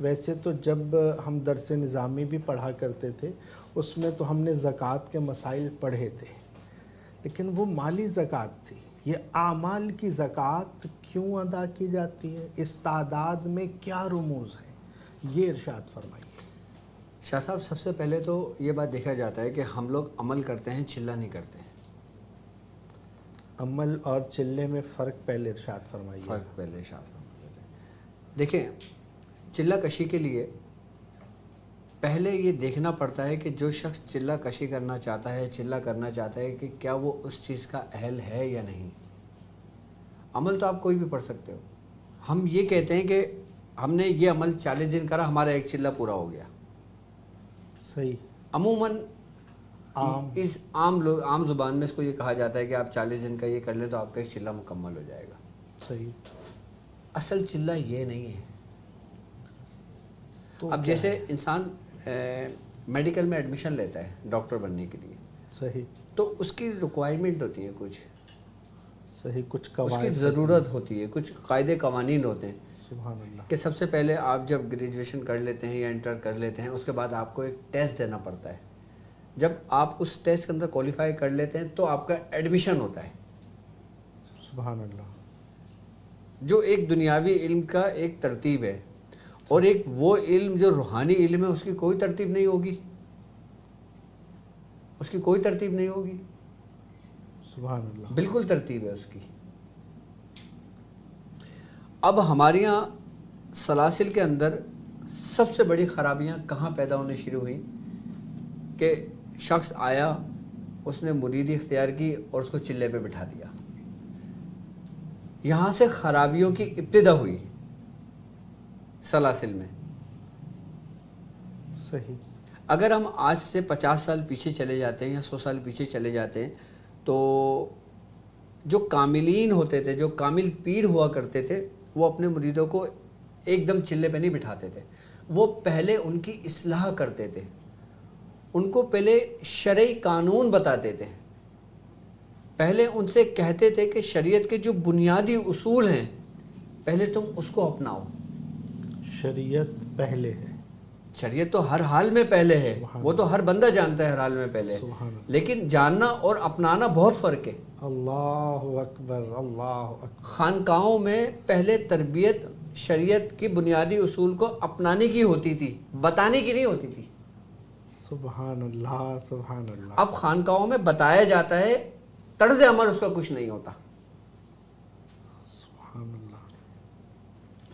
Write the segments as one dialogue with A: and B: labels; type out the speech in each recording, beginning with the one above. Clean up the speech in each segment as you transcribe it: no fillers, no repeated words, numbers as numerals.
A: ویسے تو جب ہم درس نظامی بھی پڑھا کرتے تھے اس میں تو ہم نے زکوٰۃ کے مسائل پڑھے تھے، لیکن وہ مالی زکوٰۃ تھی۔ یہ اعمال کی زکوٰۃ کیوں ادا کی جاتی ہے؟ اس تعداد میں کیا رموز ہیں، یہ ارشاد فرمائیے۔
B: شاہ صاحب، سب سے پہلے تو یہ بات دیکھا جاتا ہے کہ ہم لوگ عمل کرتے ہیں، چلہ نہیں کرتے ہیں۔
A: عمل اور چلے میں فرق پہلے ارشاد فرمائیے۔
B: فرق پہلے ارشاد فرمائیے۔ دیکھیں، چلہ کشی کے لیے پہلے یہ دیکھنا پڑتا ہے کہ جو شخص چلہ کشی کرنا چاہتا ہے، چلہ کرنا چاہتا ہے، کہ کیا وہ اس چیز کا اہل ہے یا نہیں۔ عمل تو آپ کوئی بھی پڑھ سکتے ہو۔ ہم یہ کہتے ہیں کہ ہم نے یہ عمل 40 دن کرا، ہمارا ایک چلہ پورا ہو گیا۔
A: صحیح۔
B: عموماً اس عام زبان میں اس کو یہ کہا جاتا ہے کہ آپ 40 دن کا یہ کر لیں تو آپ کا ایک چلہ مکمل ہو جائے گا۔
A: صحیح۔
B: اصل چلہ یہ نہیں ہے۔
A: تو
B: اب جیسے انسان میڈیکل میں ایڈمیشن لیتا ہے ڈاکٹر بننے کے لیے،
A: صحیح،
B: تو اس کی ریکوائرمنٹ ہوتی ہے، کچھ
A: صحیح، کچھ
B: اس
A: قواعد
B: کی ضرورت ہوتی ہے، کچھ قاعدے قوانین ہوتے ہیں
A: سبحان اللہ۔
B: کہ سب سے پہلے آپ جب گریجویشن کر لیتے ہیں یا انٹر کر لیتے ہیں، اس کے بعد آپ کو ایک ٹیسٹ دینا پڑتا ہے۔ جب آپ اس ٹیسٹ کے اندر کوالیفائی کر لیتے ہیں تو آپ کا ایڈمیشن ہوتا ہے،
A: سبحان اللہ۔
B: جو ایک دنیاوی علم کا ایک ترتیب ہے، اور ایک وہ علم جو روحانی علم ہے اس کی کوئی ترتیب نہیں ہوگی، اس کی کوئی ترتیب نہیں ہوگی،
A: سبحان اللہ۔
B: بالکل ترتیب ہے اس کی۔ اب ہمارے یہاں سلاسل کے اندر سب سے بڑی خرابیاں کہاں پیدا ہونے شروع ہوئیں کہ شخص آیا، اس نے مریدی اختیار کی اور اس کو چلے پہ بٹھا دیا۔ یہاں سے خرابیوں کی ابتدا ہوئی سلاسل میں۔
A: صحیح۔
B: اگر ہم آج سے 50 سال پیچھے چلے جاتے ہیں یا 100 سال پیچھے چلے جاتے ہیں تو جو کاملین ہوتے تھے، جو کامل پیر ہوا کرتے تھے، وہ اپنے مریدوں کو ایک دم چلے پہ نہیں بٹھاتے تھے۔ وہ پہلے ان کی اصلاح کرتے تھے، ان کو پہلے شرعی قانون بتاتے تھے، پہلے ان سے کہتے تھے کہ شریعت کے جو بنیادی اصول ہیں پہلے تم اس کو اپناؤ۔
A: شریعت پہلے ہے،
B: شریعت تو ہر حال میں پہلے ہے،
A: سبحان
B: وہ تو ہر بندہ جانتا ہے ہر حال میں پہلے ہے،
A: سبحان اللہ۔
B: لیکن جاننا اور اپنانا بہت فرق ہے۔
A: اللہ اکبر، اللہ اکبر۔
B: خانقاہوں میں پہلے تربیت شریعت کی بنیادی اصول کو اپنانے کی ہوتی تھی، بتانے کی نہیں ہوتی تھی۔
A: سبحان اللہ، سبحان اللہ۔
B: اب خانقاہوں میں بتایا جاتا ہے، طرز عمل اس کا کچھ نہیں ہوتا۔
A: سبحان اللہ۔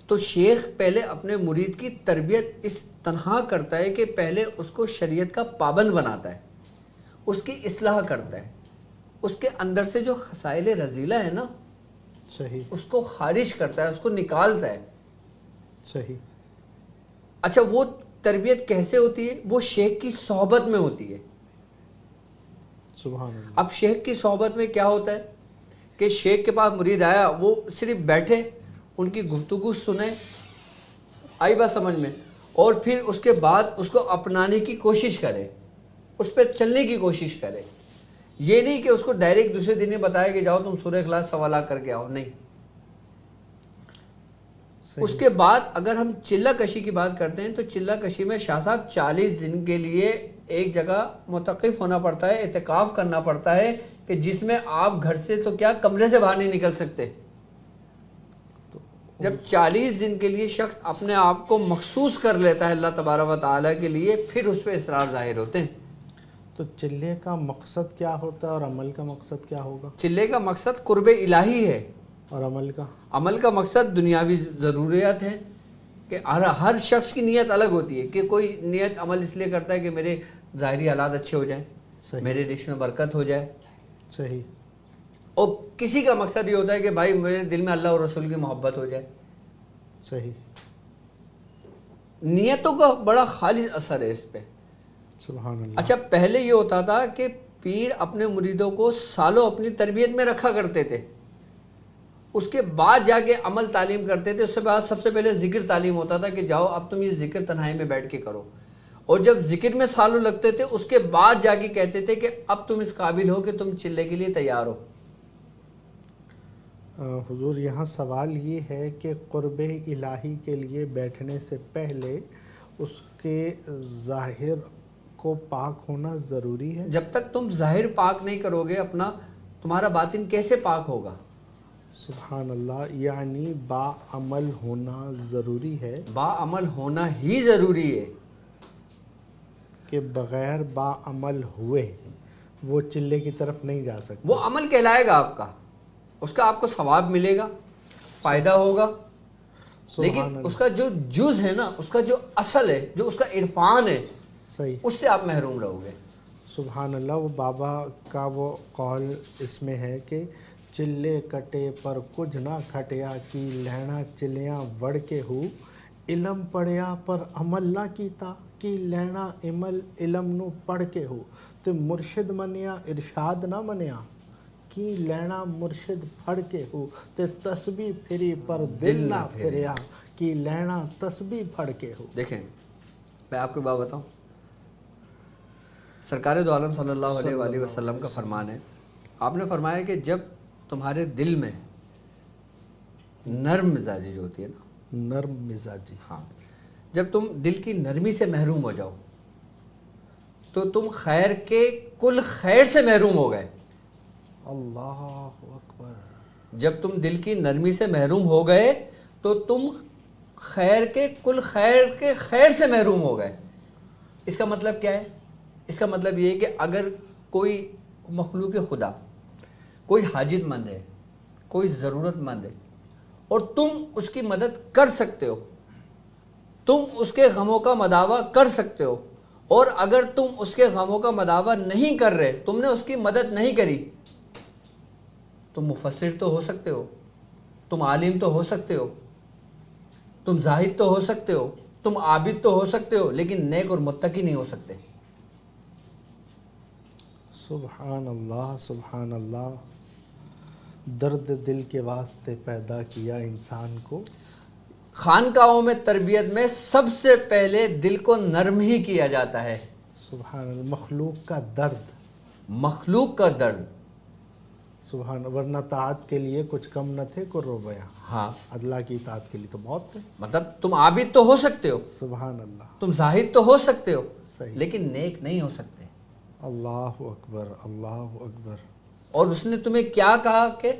B: تو شیخ پہلے اپنے مرید کی تربیت اس طرح کرتا ہے کہ پہلے اس کو شریعت کا پابند بناتا ہے، اس کی اصلاح کرتا ہے، اس کے اندر سے جو خصائل رذیلہ ہے نا،
A: صحیح،
B: اس کو خارج کرتا ہے، اس کو نکالتا ہے۔
A: صحیح۔
B: اچھا، وہ تربیت کیسے ہوتی ہے؟ وہ شیخ کی صحبت میں ہوتی ہے۔
A: سبحان اللہ۔
B: اب شیخ کی صحبت میں کیا ہوتا ہے کہ شیخ کے پاس مرید آیا، وہ صرف بیٹھے، ان کی گفتگو سنیں، آئی بات سمجھ میں، اور پھر اس کے بعد اس کو اپنانے کی کوشش کرے، اس پہ چلنے کی کوشش کرے۔ یہ نہیں کہ اس کو ڈائریکٹ دوسرے دن بتایا کہ جاؤ تم سورہ اخلاص سوالہ کر کے آؤ، نہیں۔ اس کے بعد اگر ہم چلہ کشی کی بات کرتے ہیں تو چلہ کشی میں شاہ صاحب 40 دن کے لیے ایک جگہ متوقف ہونا پڑتا ہے، اعتکاف کرنا پڑتا ہے، کہ جس میں آپ گھر سے تو کیا کمرے سے باہر نہیں نکل سکتے۔ جب 40 دن کے لیے شخص اپنے آپ کو مخصوص کر لیتا ہے اللہ تبارک و تعالیٰ کے لیے، پھر اس پہ اصرار ظاہر ہوتے ہیں۔
A: تو چلے کا مقصد کیا ہوتا ہے اور عمل کا مقصد کیا ہوگا؟
B: چلے کا مقصد قرب الہی ہے،
A: اور عمل کا؟
B: عمل کا مقصد دنیاوی ضروریات ہیں، کہ ہر شخص کی نیت الگ ہوتی ہے، کہ کوئی نیت عمل اس لیے کرتا ہے کہ میرے ظاہری حالات اچھے ہو جائیں،
A: صحیح،
B: میرے رشتے میں برکت ہو جائے،
A: صحیح،
B: اور کسی کا مقصد یہ ہوتا ہے کہ بھائی میرے دل میں اللہ اور رسول کی محبت ہو جائے۔
A: صحیح۔
B: نیتوں کا بڑا خالص اثر ہے اس پہ۔
A: سبحان اللہ۔
B: اچھا، پہلے یہ ہوتا تھا کہ پیر اپنے مریدوں کو سالوں اپنی تربیت میں رکھا کرتے تھے، اس کے بعد جا کے عمل تعلیم کرتے تھے۔ اس سے بعد سب سے پہلے ذکر تعلیم ہوتا تھا کہ جاؤ اب تم یہ ذکر تنہائی میں بیٹھ کے کرو، اور جب ذکر میں سالوں لگتے تھے اس کے بعد جا کے کہتے تھے کہ اب تم اس قابل ہو کہ تم چلے کے لیے تیار ہو۔
A: حضور یہاں سوال یہ ہے کہ قرب الہی کے لیے بیٹھنے سے پہلے اس کے ظاہر کو پاک ہونا ضروری ہے؟
B: جب تک تم ظاہر پاک نہیں کرو گے اپنا، تمہارا باطن کیسے پاک ہوگا؟
A: سبحان اللہ، یعنی با عمل ہونا ضروری ہے
B: با عمل ہونا ہی ضروری ہے۔
A: کہ بغیر با عمل ہوئے وہ چلے کی طرف نہیں جا سکتے۔
B: وہ عمل کہلائے گا آپ کا، اس کا آپ کو ثواب ملے گا، فائدہ ہوگا، لیکن اس کا جو جز ہے نا، اس کا جو اصل ہے، جو اس کا عرفان ہے،
A: صحیح،
B: اس سے آپ محروم رہو گے۔
A: سبحان اللہ۔ وہ بابا کا وہ قول اس میں ہے کہ چلے کٹے پر کچھ نہ کھٹیا کی لہنا چلیاں وڑ کے ہو، علم پڑھیا پر عمل نہ کیتا کی لہنا علم نو پڑھ کے ہو، تے مرشد منیا ارشاد نہ منیا کی لہنا مرشد پڑھ کے ہو، تے تسبیح پھری پر دل نہ پھریا کی لہنا تسبیح پڑھ کے ہو۔
B: دیکھیں میں آپ کو بات بتاؤں، سرکار دو عالم صلی اللہ علیہ وآلہ وسلم کا فرمان ہے، آپ نے فرمایا کہ جب تمہارے دل میں نرم مزاجی جو ہوتی ہے نا،
A: نرم مزاجی،
B: ہاں، جب تم دل کی نرمی سے محروم ہو جاؤ تو تم خیر کے کل خیر سے محروم ہو گئے۔
A: اللہ اکبر۔
B: جب تم دل کی نرمی سے محروم ہو گئے تو تم خیر کے کل خیر سے محروم ہو گئے۔ اس کا مطلب کیا ہے؟ اس کا مطلب یہ ہے کہ اگر کوئی مخلوق خدا، کوئی حاجت مند ہے، کوئی ضرورت مند ہے، اور تم اس کی مدد کر سکتے ہو، تم اس کے غموں کا مداوع کر سکتے ہو، اور اگر تم اس کے غموں کا مداوع نہیں کر رہے، تم نے اس کی مدد نہیں کری، تم مفسر تو ہو سکتے ہو، تم عالم تو ہو سکتے ہو، تم زاہد تو ہو سکتے ہو، تم عابد تو ہو سکتے ہو، لیکن نیک اور متقی نہیں ہو سکتے۔
A: سبحان اللہ، سبحان اللہ۔ درد دل کے واسطے پیدا کیا انسان کو۔
B: خانقاہوں میں تربیت میں سب سے پہلے دل کو نرم ہی کیا جاتا ہے۔
A: سبحان اللہ، مخلوق کا درد،
B: مخلوق کا درد،
A: سبحان، ورنہ طاعت کے لیے کچھ کم نہ تھے قرو بیاں،
B: ہاں،
A: اللہ کی اطاعت کے لیے تو بہت تھے۔
B: مطلب تم عابد تو ہو سکتے ہو،
A: سبحان اللہ،
B: تم زاہد تو ہو سکتے ہو،
A: صحیح،
B: لیکن نیک نہیں ہو سکتے۔
A: اللہ اکبر، اللہ اکبر۔
B: اور اس نے تمہیں کیا کہا کہ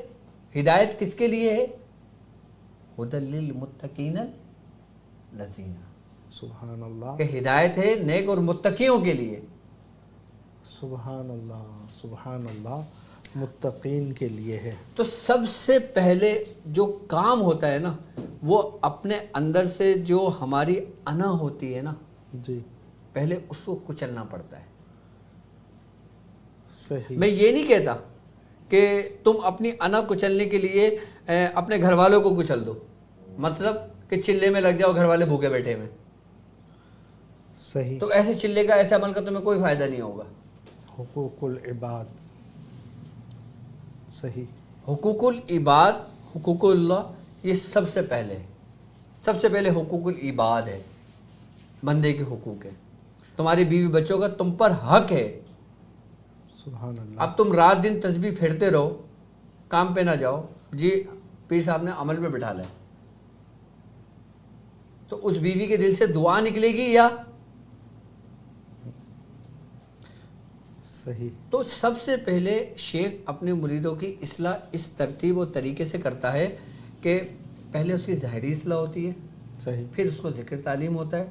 B: ہدایت کس کے لیے ہے؟ ھدی للمتقین الذین،
A: سبحان اللہ،
B: کہ ہدایت ہے نیک اور متقیوں کے لیے۔
A: سبحان اللہ، سبحان اللہ، متقین کے لیے ہے۔
B: تو سب سے پہلے جو کام ہوتا ہے نا، وہ اپنے اندر سے جو ہماری انا ہوتی ہے نا،
A: جی،
B: پہلے اس کو کچلنا پڑتا ہے۔
A: صحیح،
B: میں یہ نہیں کہتا کہ تم اپنی انا کچلنے کے لیے اپنے گھر والوں کو کچل دو، مطلب کہ چلے میں لگ جاؤ، گھر والے بھوکے بیٹھے میں،
A: صحیح،
B: تو ایسے چلے کا، ایسے عمل کا تمہیں کوئی فائدہ نہیں ہوگا۔
A: حقوق العباد، صحیح،
B: حقوق العباد، حقوق اللہ، یہ سب سے پہلے ہے، سب سے پہلے حقوق العباد ہے، بندے کے حقوق ہے، تمہاری بیوی بچوں کا تم پر حق ہے۔
A: سبحان اللہ،
B: اب تم رات دن تسبیح پھیرتے رہو، کام پہ نہ جاؤ، جی پیر صاحب نے عمل پہ بٹھا لیا، تو اس بیوی کے دل سے دعا نکلے گی یا؟
A: صحیح،
B: تو سب سے پہلے شیخ اپنے مریدوں کی اصلاح اس ترتیب و طریقے سے کرتا ہے کہ پہلے اس کی ظاہری اصلاح ہوتی ہے،
A: صحیح،
B: پھر اس کو ذکر تعلیم ہوتا ہے،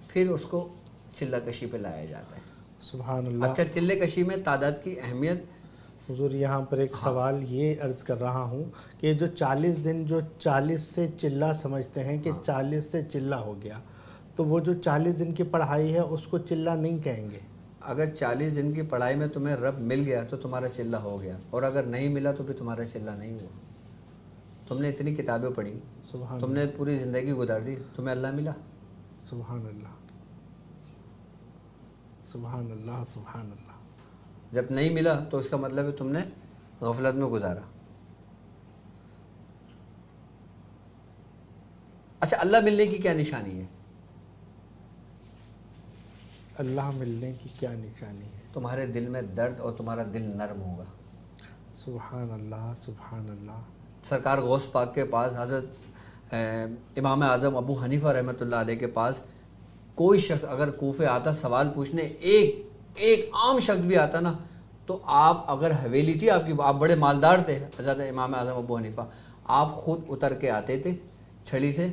B: پھر اس کو چلہ کشی پہ لایا جاتا ہے۔
A: سبحان اللہ۔
B: اچھا، چلے کشی میں تعداد کی اہمیت،
A: حضور یہاں پر ایک سوال یہ عرض کر رہا ہوں کہ جو 40 دن جو 40 سے چلہ سمجھتے ہیں کہ 40 سے چلہ ہو گیا، تو وہ جو 40 دن کی پڑھائی ہے اس کو چلہ نہیں کہیں گے؟
B: اگر 40 دن کی پڑھائی میں تمہیں رب مل گیا تو تمہارا چلہ ہو گیا، اور اگر نہیں ملا تو پھر تمہارا چلہ نہیں ہوا۔ تم نے اتنی کتابیں پڑھی،
A: سبحان
B: تم نے پوری زندگی گزار دی، تمہیں اللہ ملا؟
A: سبحان اللہ، سبحان اللہ، سبحان اللہ۔
B: جب نہیں ملا تو اس کا مطلب ہے تم نے غفلت میں گزارا۔ اچھا، اللہ ملنے کی کیا نشانی ہے؟
A: اللہ ملنے کی کیا نشانی ہے؟
B: تمہارے دل میں درد اور تمہارا دل نرم ہوگا۔
A: سبحان اللہ، سبحان اللہ۔
B: سرکار غوث پاک کے پاس، حضرت امام اعظم ابو حنیفہ رحمۃ اللہ علیہ کے پاس کوئی شخص اگر کوفے آتا سوال پوچھنے، ایک عام شخص بھی آتا نا، تو آپ اگر حویلی تھی آپ کی، آپ بڑے مالدار تھے حضرت امام اعظم ابو حنیفہ، آپ خود اتر کے آتے تھے چھڑی سے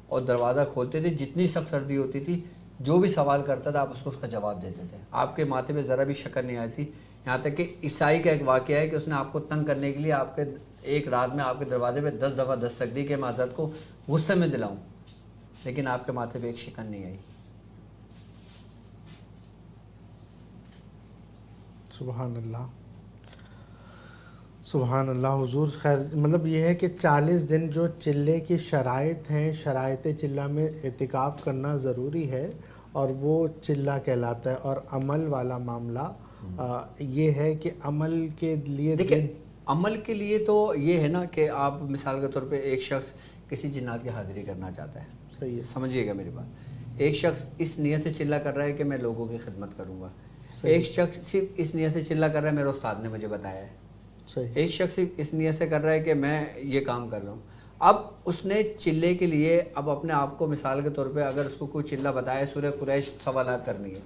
B: اور دروازہ کھولتے تھے، جتنی سخت سردی ہوتی تھی جو بھی سوال کرتا تھا آپ اس کا جواب دیتے تھے، آپ کے ماتھے پہ ذرا بھی شکر نہیں آئی تھی۔ یہاں تک کہ عیسائی کا ایک واقعہ ہے کہ اس نے آپ کو تنگ کرنے کے لیے آپ کے ایک رات میں آپ کے دروازے پہ 10 دفعہ دستک دی کہ میں حضرت کو غصے میں دلاؤں، لیکن آپ کے ماتھے پہ ایک شکن نہیں آئی۔
A: سبحان اللہ، سبحان اللہ حضور۔ خیر مطلب یہ ہے کہ 40 دن جو چلے کی شرائط ہیں، شرائط چلہ میں اعتکاف کرنا ضروری ہے، اور وہ چلہ کہلاتا ہے۔ اور عمل والا معاملہ یہ ہے کہ عمل کے لیے
B: دیکھیں، عمل کے لیے تو یہ ہے نا کہ آپ مثال کے طور پہ ایک شخص کسی جنات کی حاضری کرنا چاہتا ہے،
A: صحیح ہے،
B: سمجھیے گا میری بات، ایک شخص اس نیت سے چلہ کر رہا ہے کہ میں لوگوں کی خدمت کروں گا، ایک شخص صرف اس نیت سے چلہ کر رہا ہے میرے استاد نے مجھے بتایا ہے،
A: صحیح،
B: ایک شخص صرف اس نیت سے کر رہا ہے کہ میں یہ کام کر رہا ہوں۔ اب اس نے چلے کے لیے اب اپنے آپ کو مثال کے طور پہ اگر اس کو کوئی چلہ بتایا سورہ قریش 1.25 لاکھ کرنی ہے،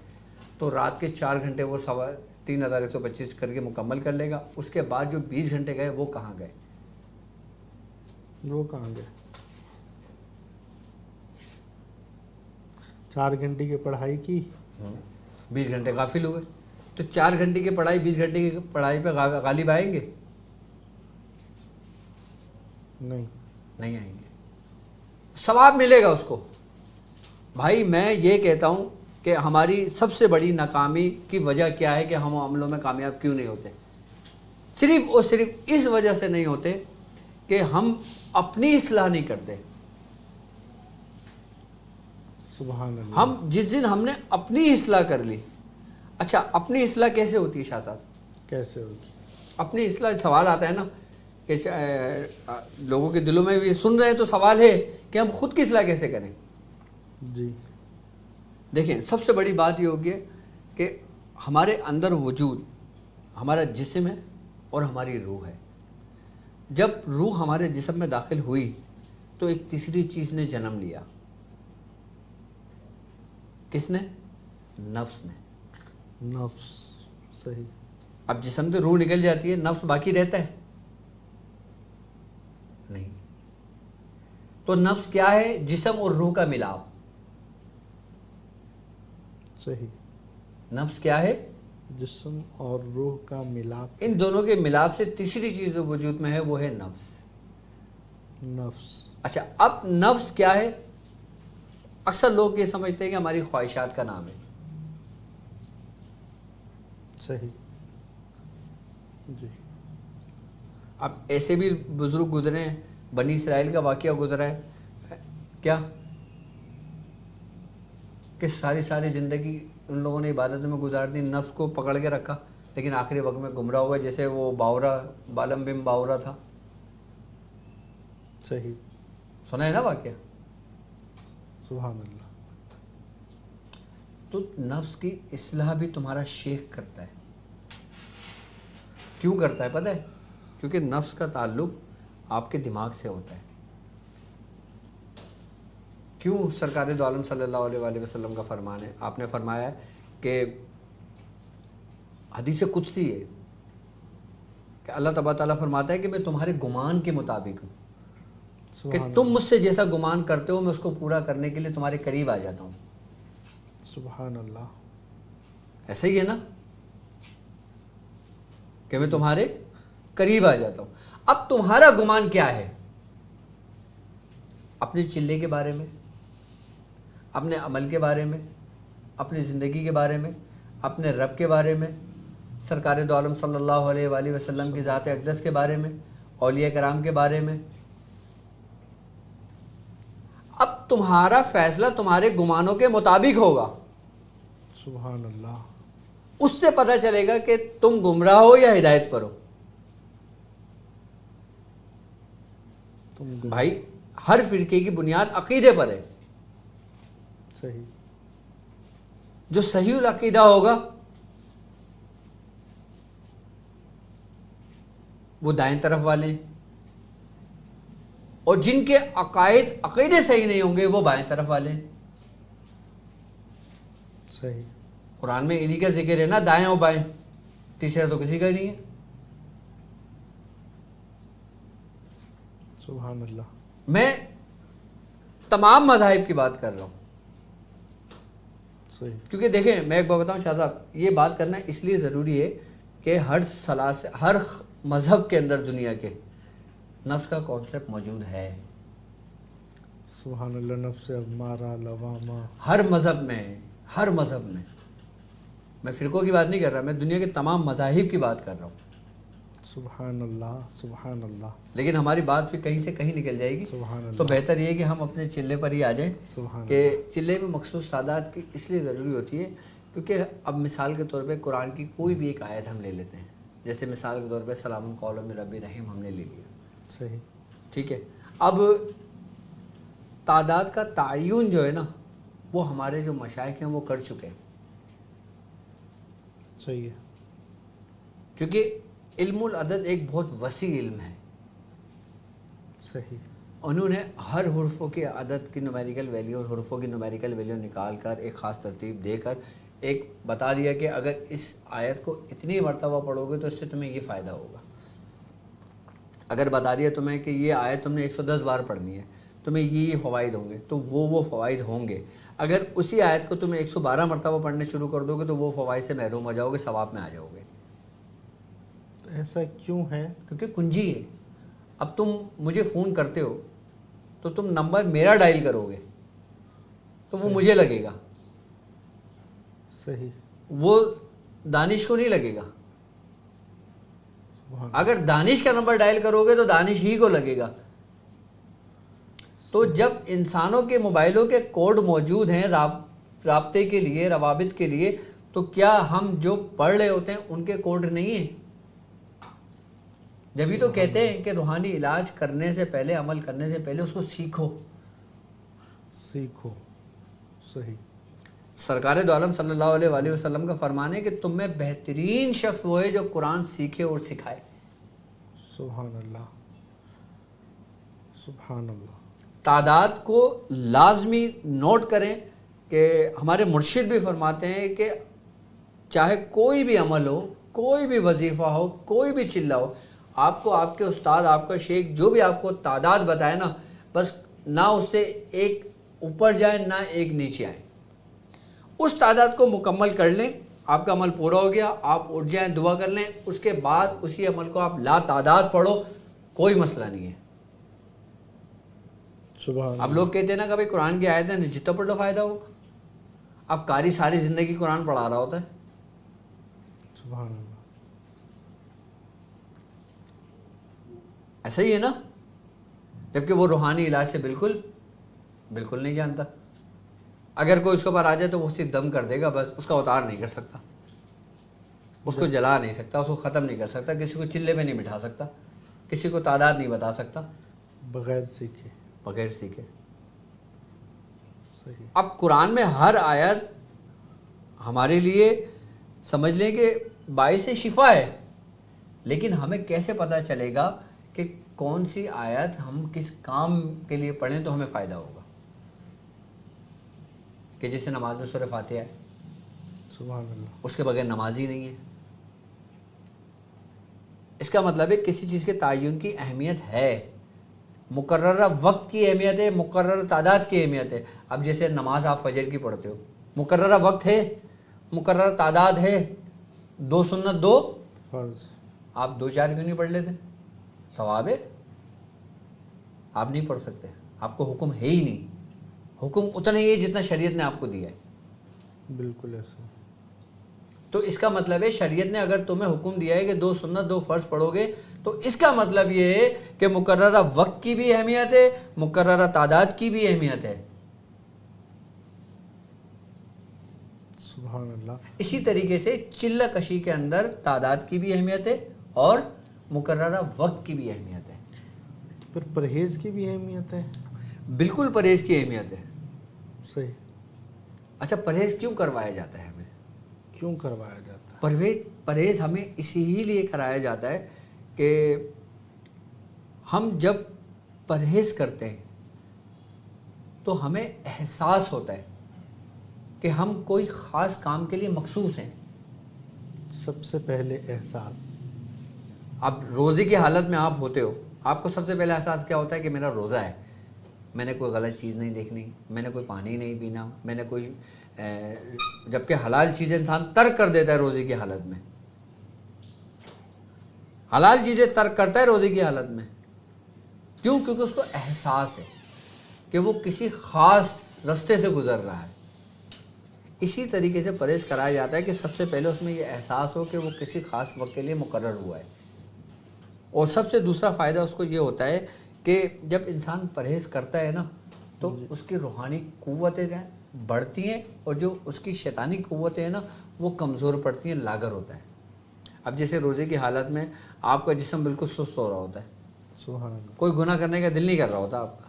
B: تو رات کے 4 گھنٹے وہ 3125 کر کے مکمل کر لے گا۔ اس کے بعد جو 20 گھنٹے گئے وہ کہاں گئے؟
A: وہ کہاں گئے؟ 4 گھنٹے کی پڑھائی کی،
B: 20 گھنٹے غافل ہوئے، تو 4 گھنٹے کی پڑھائی 20 گھنٹے کی پڑھائی پہ غالب آئیں گے؟ نہیں آئیں گے۔ ثواب ملے گا اس کو۔ بھائی میں یہ کہتا ہوں کہ ہماری سب سے بڑی ناکامی کی وجہ کیا ہے کہ ہم عملوں میں کامیاب کیوں نہیں ہوتے؟ صرف اور صرف اس وجہ سے نہیں ہوتے کہ ہم اپنی اصلاح نہیں کرتے۔
A: سبحان اللہ۔
B: ہم جس دن ہم نے اپنی اصلاح کر لی، اچھا اپنی اصلاح کیسے ہوتی ہے شاہ صاحب؟
A: کیسے ہوگی؟
B: اپنی اصلاح سوال آتا ہے نا کہ لوگوں کے دلوں میں بھی سن رہے ہیں تو سوال ہے کہ ہم خود کی اصلاح کیسے کریں؟
A: جی
B: دیکھیں سب سے بڑی بات یہ ہوگی کہ ہمارے اندر وجود، ہمارا جسم ہے اور ہماری روح ہے۔ جب روح ہمارے جسم میں داخل ہوئی تو ایک تیسری چیز نے جنم لیا۔ کس نے؟ نفس نے۔
A: نفس، صحیح۔
B: اب جسم سے روح نکل جاتی ہے، نفس باقی رہتا ہے؟ نہیں۔ تو نفس کیا ہے؟ جسم اور روح کا ملاپ۔
A: صحیح۔
B: نفس کیا ہے؟
A: جسم اور روح کا ملاپ۔
B: ان دونوں کے ملاپ سے تیسری چیز جو وجود میں ہے وہ ہے نفس۔
A: نفس،
B: اچھا اب نفس کیا ہے؟ اکثر لوگ یہ سمجھتے ہیں کہ ہماری خواہشات کا نام ہے۔
A: صحیح، جی۔
B: اب ایسے بھی بزرگ گزرے ہیں، بنی اسرائیل کا واقعہ گزرا ہے کیا کہ ساری زندگی ان لوگوں نے عبادت میں گزار دی، نفس کو پکڑ کے رکھا، لیکن آخری وقت میں گمراہ ہوا، جیسے وہ باورا، بالم بن باورا تھا،
A: صحیح،
B: سنا ہے نا واقعہ؟
A: سبحان اللہ۔
B: تو نفس کی اصلاح بھی تمہارا شیخ کرتا ہے۔ کیوں کرتا ہے پتہ ہے؟ کیونکہ نفس کا تعلق آپ کے دماغ سے ہوتا ہے۔ کیوں سرکار دو عالم صلی اللہ علیہ وآلہ وسلم کا فرمان ہے، آپ نے فرمایا ہے کہ حدیث قدسی ہے کہ اللہ تبارک تعالیٰ فرماتا ہے کہ میں تمہارے گمان کے مطابق ہوں، کہ تم مجھ سے جیسا گمان کرتے ہو میں اس کو پورا کرنے کے لیے تمہارے قریب آ جاتا ہوں۔
A: سبحان اللہ۔
B: ایسا ہی ہے نا کہ میں تمہارے قریب آ جاتا ہوں۔ اب تمہارا گمان کیا ہے؟ اپنے چلے کے بارے میں، اپنے عمل کے بارے میں، اپنی زندگی کے بارے میں، اپنے رب کے بارے میں، سرکار دو عالم صلی اللہ علیہ وآلہ وسلم کی ذات اقدس کے بارے میں، اولیاء کرام کے بارے میں۔ اب تمہارا فیصلہ تمہارے گمانوں کے مطابق ہوگا۔
A: سبحان اللہ۔
B: اس سے پتہ چلے گا کہ تم گمراہ ہو یا ہدایت پر ہو۔ بھائی ہر فرقے کی بنیاد عقیدے پر ہے۔
A: صحیح۔
B: جو صحیح العقیدہ ہوگا وہ دائیں طرف والے ہیں، اور جن کے عقیدے صحیح نہیں ہوں گے وہ بائیں طرف والے ہیں.
A: صحیح.
B: قرآن میں انہی کا ذکر ہے نا، دائیں اور بائیں، تیسرا تو کسی کا ہی نہیں ہے.
A: سبحان اللہ.
B: میں تمام مذاہب کی بات کر رہا ہوں.
A: صحیح.
B: کیونکہ دیکھیں میں ایک بات بتاؤں شاہ صاحب، یہ بات کرنا اس لیے ضروری ہے کہ ہر مذہب کے اندر دنیا کے نفس کا کانسیپٹ موجود ہے.
A: سبحان اللہ. نفس امارہ لوامہ
B: ہر مذہب میں میں فرقوں کی بات نہیں کر رہا، میں دنیا کے تمام مذاہب کی بات کر رہا ہوں.
A: سبحان اللہ. سبحان اللہ.
B: لیکن ہماری بات بھی کہیں سے کہیں نکل جائے گی.
A: سبحان اللہ.
B: تو بہتر یہ ہے کہ ہم اپنے چلے پر ہی آ جائیں.
A: سبحان
B: کہ چلے میں مخصوص تعداد کی اس لیے ضروری ہوتی ہے کیونکہ اب مثال کے طور پہ قرآن کی کوئی بھی ایک آیت ہم لے لیتے ہیں، جیسے مثال کے طور پہ سلام قول من رب رحیم ہم نے لے لیا.
A: صحیح.
B: ٹھیک ہے. اب تعداد کا تعین جو ہے نا وہ ہمارے جو مشائخ ہیں وہ کر چکے ہیں.
A: صحیح ہے.
B: کیونکہ علم العدد ایک بہت وسیع علم ہے.
A: صحیح.
B: انہوں نے ہر حرفوں کے عدد کی نومیریکل ویلیو اور حرفوں کی نومیریکل ویلیو نکال کر ایک خاص ترتیب دے کر ایک بتا دیا کہ اگر اس آیت کو اتنی مرتبہ پڑھو گے تو اس سے تمہیں یہ فائدہ ہوگا. اگر بتا دیا تمہیں کہ یہ آیت تم نے 110 بار پڑھنی ہے، تمہیں یہ فوائد ہوں گے، تو وہ فوائد ہوں گے. اگر اسی آیت کو تمہیں 112 مرتبہ پڑھنے شروع کر دو گے تو وہ فوائد سے محروم ہو جاؤ گے، ثواب میں آ جاؤ گے.
A: ایسا کیوں ہے؟
B: کیونکہ کنجی ہے. اب تم مجھے فون کرتے ہو تو تم نمبر میرا ڈائل کرو گے تو وہ مجھے لگے گا.
A: صحیح.
B: وہ دانش کو نہیں لگے گا. اگر دانش کا نمبر ڈائل کرو گے تو دانش ہی کو لگے گا. تو جب انسانوں کے موبائلوں کے کوڈ موجود ہیں رابطے کے لیے، روابط کے لیے، تو کیا ہم جو پڑھ رہے ہوتے ہیں ان کے کوڈ نہیں ہیں؟ جبھی تو کہتے ہیں کہ روحانی علاج کرنے سے پہلے، عمل کرنے سے پہلے اس کو سیکھو.
A: صحیح.
B: سرکار دو عالم صلی اللہ علیہ وآلہ وسلم کا فرمان ہے کہ تم میں بہترین شخص وہ ہے جو قرآن سیکھے اور سکھائے.
A: سبحان اللہ. سبحان اللہ.
B: تعداد کو لازمی نوٹ کریں کہ ہمارے مرشد بھی فرماتے ہیں کہ چاہے کوئی بھی عمل ہو، کوئی بھی وظیفہ ہو، کوئی بھی چلہ ہو، آپ کو آپ کے استاد، آپ کا شیخ جو بھی آپ کو تعداد بتائے نا، بس نہ اس سے ایک اوپر جائیں نہ ایک نیچے آئیں. اس تعداد کو مکمل کر لیں، آپ کا عمل پورا ہو گیا، آپ اٹھ جائیں، دعا کر لیں، اس کے بعد اسی عمل کو آپ لا تعداد پڑھو، کوئی مسئلہ نہیں ہے.
A: سبحان.
B: اب لوگ کہتے ہیں نا کہ بھائی قرآن کی آیتیں جتنا پڑھ لو فائدہ ہوگا. اب قاری ساری زندگی قرآن پڑھا رہا ہوتا ہے.
A: سبحان اللہ.
B: ایسا ہی ہے نا، جبکہ وہ روحانی علاج سے بالکل نہیں جانتا. اگر کوئی اس کے اوپر آ جائے تو وہ صرف دم کر دے گا، بس اس کا اتار نہیں کر سکتا، اس کو جلا نہیں سکتا، اس کو ختم نہیں کر سکتا، کسی کو چلے میں نہیں بٹھا سکتا، کسی کو تعداد نہیں بتا سکتا
A: بغیر سیکھے. صحیح.
B: اب قرآن میں ہر آیت ہمارے لیے سمجھ لیں کہ باعث شفا ہے، لیکن ہمیں کیسے پتہ چلے گا کہ کون سی آیت ہم کس کام کے لیے پڑھیں تو ہمیں فائدہ ہوگا؟ کہ جیسے نماز میں سورہ فاتحہ ہے،
A: سبحان اللہ.
B: اس کے بغیر نماز ہی نہیں ہے. اس کا مطلب ہے کسی چیز کے تعین کی اہمیت ہے، مقررہ وقت کی اہمیت ہے، مقررہ تعداد کی اہمیت ہے. اب جیسے نماز آپ فجر کی پڑھتے ہو، مقررہ وقت ہے، مقررہ تعداد ہے، 2 سنت 2
A: فرض.
B: آپ 2-4 کیوں نہیں پڑھ لیتے؟ ثواب ہے. آپ نہیں پڑھ سکتے، آپ کو حکم ہے ہی نہیں. حکم اتنا ہی ہے جتنا شریعت نے آپ کو دیا ہے.
A: بالکل ایسا.
B: تو اس کا مطلب ہے شریعت نے اگر تمہیں حکم دیا ہے کہ 2 سنت 2 فرض پڑھو گے تو اس کا مطلب یہ ہے کہ مقررہ وقت کی بھی اہمیت ہے، مقررہ تعداد کی بھی اہمیت ہے.
A: سبحان اللہ.
B: اسی طریقے سے چلہ کشی کے اندر تعداد کی بھی اہمیت ہے اور مقررہ وقت کی بھی اہمیت ہے.
A: پر پرہیز کی بھی اہمیت ہے.
B: بالکل پرہیز کی اہمیت ہے.
A: صحیح.
B: اچھا پرہیز کیوں کروایا جاتا ہے؟ ہمیں
A: کیوں کروایا جاتا ہے؟
B: پرہیز ہمیں اسی ہی لیے کرایا جاتا ہے کہ ہم جب پرہیز کرتے ہیں تو ہمیں احساس ہوتا ہے کہ ہم کوئی خاص کام کے لیے مخصوص ہیں.
A: سب سے پہلے احساس.
B: اب روزے کی حالت میں آپ ہوتے ہو, آپ کو سب سے پہلے احساس کیا ہوتا ہے کہ میرا روزہ ہے, میں نے کوئی غلط چیز نہیں دیکھنی, میں نے کوئی پانی نہیں پینا, میں نے کوئی جبکہ حلال چیزیں انسان ترک کر دیتا ہے روزے کی حالت میں, حلال چیزیں ترک کرتا ہے روزے کی حالت میں. کیوں؟ کیونکہ اس کو احساس ہے کہ وہ کسی خاص راستے سے گزر رہا ہے. اسی طریقے سے پرہیز کرایا جاتا ہے کہ سب سے پہلے اس میں یہ احساس ہو کہ وہ کسی خاص وقت کے لیے مقرر ہوا ہے. اور سب سے دوسرا فائدہ اس کو یہ ہوتا ہے کہ جب انسان پرہیز کرتا ہے نا تو اس کی روحانی قوتیں بڑھتی ہیں اور جو اس کی شیطانی قوتیں ہیں نا وہ کمزور پڑتی ہیں, لاغر ہوتا ہے. اب جیسے روزے کی حالت میں آپ کا جسم بالکل سست ہو رہا ہوتا ہے,
A: سبحان اللہ.
B: کوئی گناہ کرنے کا دل نہیں کر رہا ہوتا آپ کا,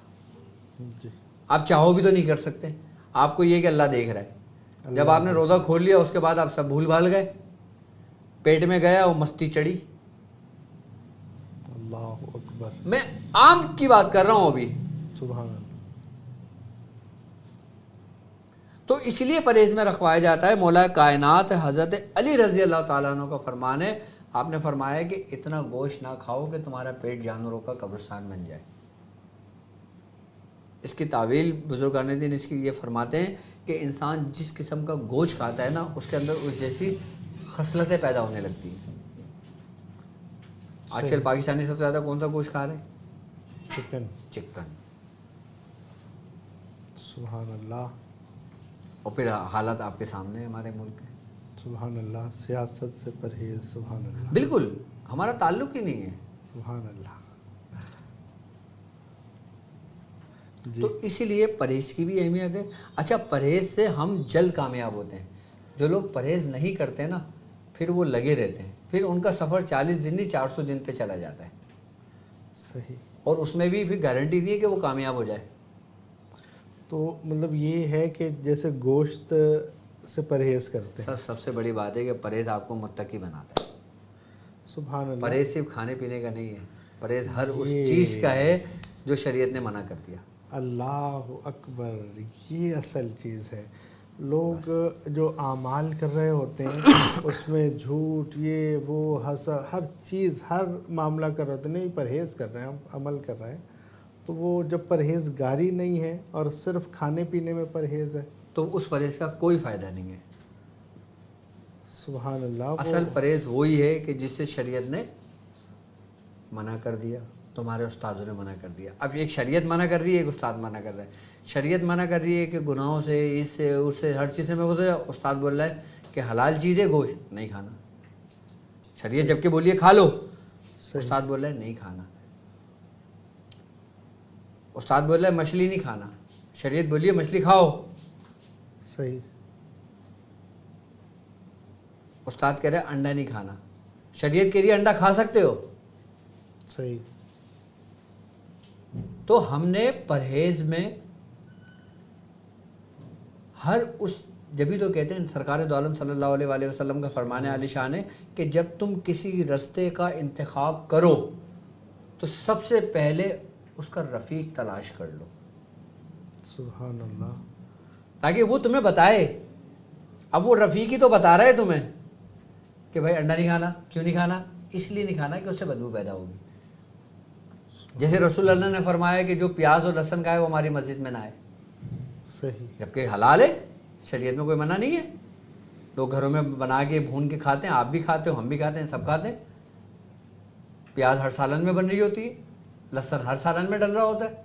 A: جی.
B: آپ چاہو بھی تو نہیں کر سکتے. آپ کو یہ کہ اللہ دیکھ رہا ہے. جب آپ نے روزہ کھول لیا اس کے بعد آپ سب بھول بھال گئے, پیٹ میں گیا وہ مستی چڑھی.
A: اللہ اکبر.
B: میں عام کی بات کر رہا ہوں ابھی.
A: سبحان اللہ.
B: تو اس لیے پرہیز میں رکھوایا جاتا ہے. مولا کائنات حضرت علی رضی اللہ تعالیٰ عنہ کا فرمان ہے, آپ نے فرمایا کہ اتنا گوشت نہ کھاؤ کہ تمہارا پیٹ جانوروں کا قبرستان بن جائے. اس کی تعویل بزرگان دین اس کی یہ فرماتے ہیں کہ انسان جس قسم کا گوشت کھاتا ہے نا اس کے اندر اس جیسی خصلتیں پیدا ہونے لگتی ہیں. آج کل پاکستانی سب سے زیادہ کون سا گوشت کھا رہے ہیں؟ چکن.
A: سبحان اللہ.
B: اور پھر حالات آپ کے سامنے ہیں ہمارے ملک کے.
A: سبحان اللہ. سیاست سے پرہیز. سبحان اللہ.
B: بالکل ہمارا تعلق ہی نہیں ہے.
A: سبحان اللہ.
B: تو اسی لیے پرہیز کی بھی اہمیت ہے. اچھا, پرہیز سے ہم جلد کامیاب ہوتے ہیں. جو لوگ پرہیز نہیں کرتے نا پھر وہ لگے رہتے ہیں, پھر ان کا سفر 40 دن نہیں 400 دن پہ چلا جاتا ہے.
A: صحیح.
B: اور اس میں بھی پھر گارنٹی نہیں ہے کہ وہ کامیاب ہو جائے.
A: تو مطلب یہ ہے کہ جیسے گوشت سے پرہیز کرتے ہیں.
B: سر سب سے بڑی بات ہے کہ پرہیز آپ کو متقی بناتا ہے.
A: سبحان اللہ.
B: پرہیز صرف کھانے پینے کا نہیں ہے, پرہیز ہر اس چیز کا ہے جو شریعت نے منع کر دیا.
A: اللہ اکبر. یہ اصل چیز ہے. لوگ جو اعمال کر رہے ہوتے ہیں اس میں جھوٹ, یہ وہ, ہر چیز, ہر معاملہ کر رہے ہوتے ہیں. نہیں, پرہیز کر رہے ہیں, ہم عمل کر رہے ہیں. تو وہ جب پرہیزگاری نہیں ہے اور صرف کھانے پینے میں پرہیز ہے
B: تو اس پرہیز کا کوئی فائدہ نہیں ہے.
A: سبحان اللہ.
B: اصل پرہیز وہی ہے کہ جس سے شریعت نے منع کر دیا, تمہارے استادوں نے منع کر دیا. اب ایک شریعت منع کر رہی ہے, ایک استاد منع کر رہا ہے. شریعت منع کر رہی ہے کہ گناہوں سے, اس سے, اس سے, ہر چیز سے میں گزر. استاد بول رہا ہے کہ حلال چیز ہے گوشت نہیں کھانا. شریعت جب کہ بولیے کھا لو, استاد بول رہا ہے نہیں کھانا. استاد بول رہا ہے مچھلی نہیں کھانا, شریعت بولیے مچھلی کھاؤ.
A: صحیح.
B: استاد کہہ رہے ہیں انڈا نہیں کھانا, شریعت کہہ رہی ہے انڈا کھا سکتے ہو.
A: صحیح.
B: تو ہم نے پرہیز میں ہر اس, جبھی تو کہتے ہیں سرکار دو عالم صلی اللہ علیہ وآلہ وسلم کا فرمان عالی شان ہے کہ جب تم کسی رستے کا انتخاب کرو تو سب سے پہلے اس کا رفیق تلاش کر لو.
A: سبحان اللہ.
B: تاکہ وہ تمہیں بتائے. اب وہ رفیق ہی تو بتا رہا ہے تمہیں کہ بھائی انڈا نہیں کھانا. کیوں نہیں کھانا؟ اس لیے نہیں کھانا کہ اس سے بدبو پیدا ہوگی. جیسے رسول اللہ نے فرمایا کہ جو پیاز اور لہسن کھائے وہ ہماری مسجد میں نہ آئے.
A: صحیح.
B: جبکہ حلال ہے, شریعت میں کوئی منع نہیں ہے. لوگ گھروں میں بنا کے بھون کے کھاتے ہیں, آپ بھی کھاتے ہو, ہم بھی کھاتے ہیں, سب کھاتے ہیں. پیاز ہر سالن میں بن رہی ہوتی ہے, لہسن ہر سالن میں ڈل رہا ہوتا ہے.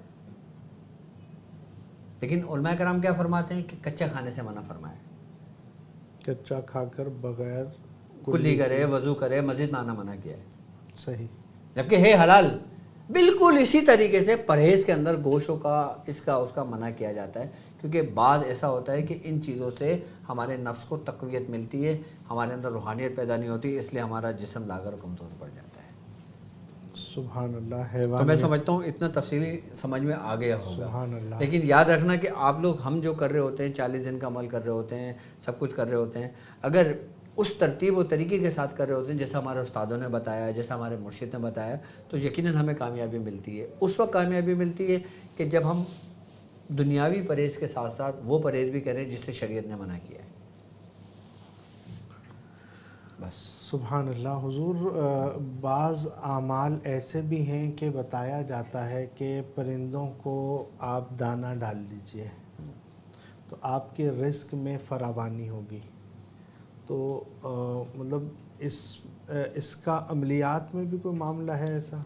B: لیکن علماء کرام کیا فرماتے ہیں کہ کچا کھانے سے منع فرمایا.
A: کچا کھا کر بغیر
B: کلی کرے, وضو کرے, مسجد میں آنا منع کیا ہے.
A: صحیح.
B: جبکہ ہے حلال. بالکل اسی طریقے سے پرہیز کے اندر گوشتوں کا, اس کا منع کیا جاتا ہے. کیونکہ بعض ایسا ہوتا ہے کہ ان چیزوں سے ہمارے نفس کو تقویت ملتی ہے, ہمارے اندر روحانیت پیدا نہیں ہوتی, اس لیے ہمارا جسم لاغر کمزور پڑ جاتا ہے.
A: سبحان اللہ. حیوان
B: تو میں سمجھتا ہوں اتنا تفصیلی سمجھ میں آ گیا ہوگا.
A: سبحان اللہ.
B: لیکن یاد رکھنا کہ آپ لوگ, ہم جو کر رہے ہوتے ہیں 40 دن کا عمل کر رہے ہوتے ہیں, سب کچھ کر رہے ہوتے ہیں, اگر اس ترتیب و طریقے کے ساتھ کر رہے ہوتے ہیں جیسا ہمارے استادوں نے بتایا، جیسا ہمارے مرشد نے بتایا، تو یقیناً ہمیں کامیابی ملتی ہے۔ اس وقت کامیابی ملتی ہے کہ جب ہم دنیاوی پرہیز کے ساتھ ساتھ وہ پرہیز بھی کریں جس سے شریعت نے منع کیا ہے۔ بس
A: سبحان اللہ۔ حضور بعض اعمال ایسے بھی ہیں کہ بتایا جاتا ہے کہ پرندوں کو آپ دانہ ڈال دیجئے تو آپ کے رزق میں فراوانی ہوگی، تو مطلب اس کا عملیات میں بھی کوئی معاملہ ہے ایسا؟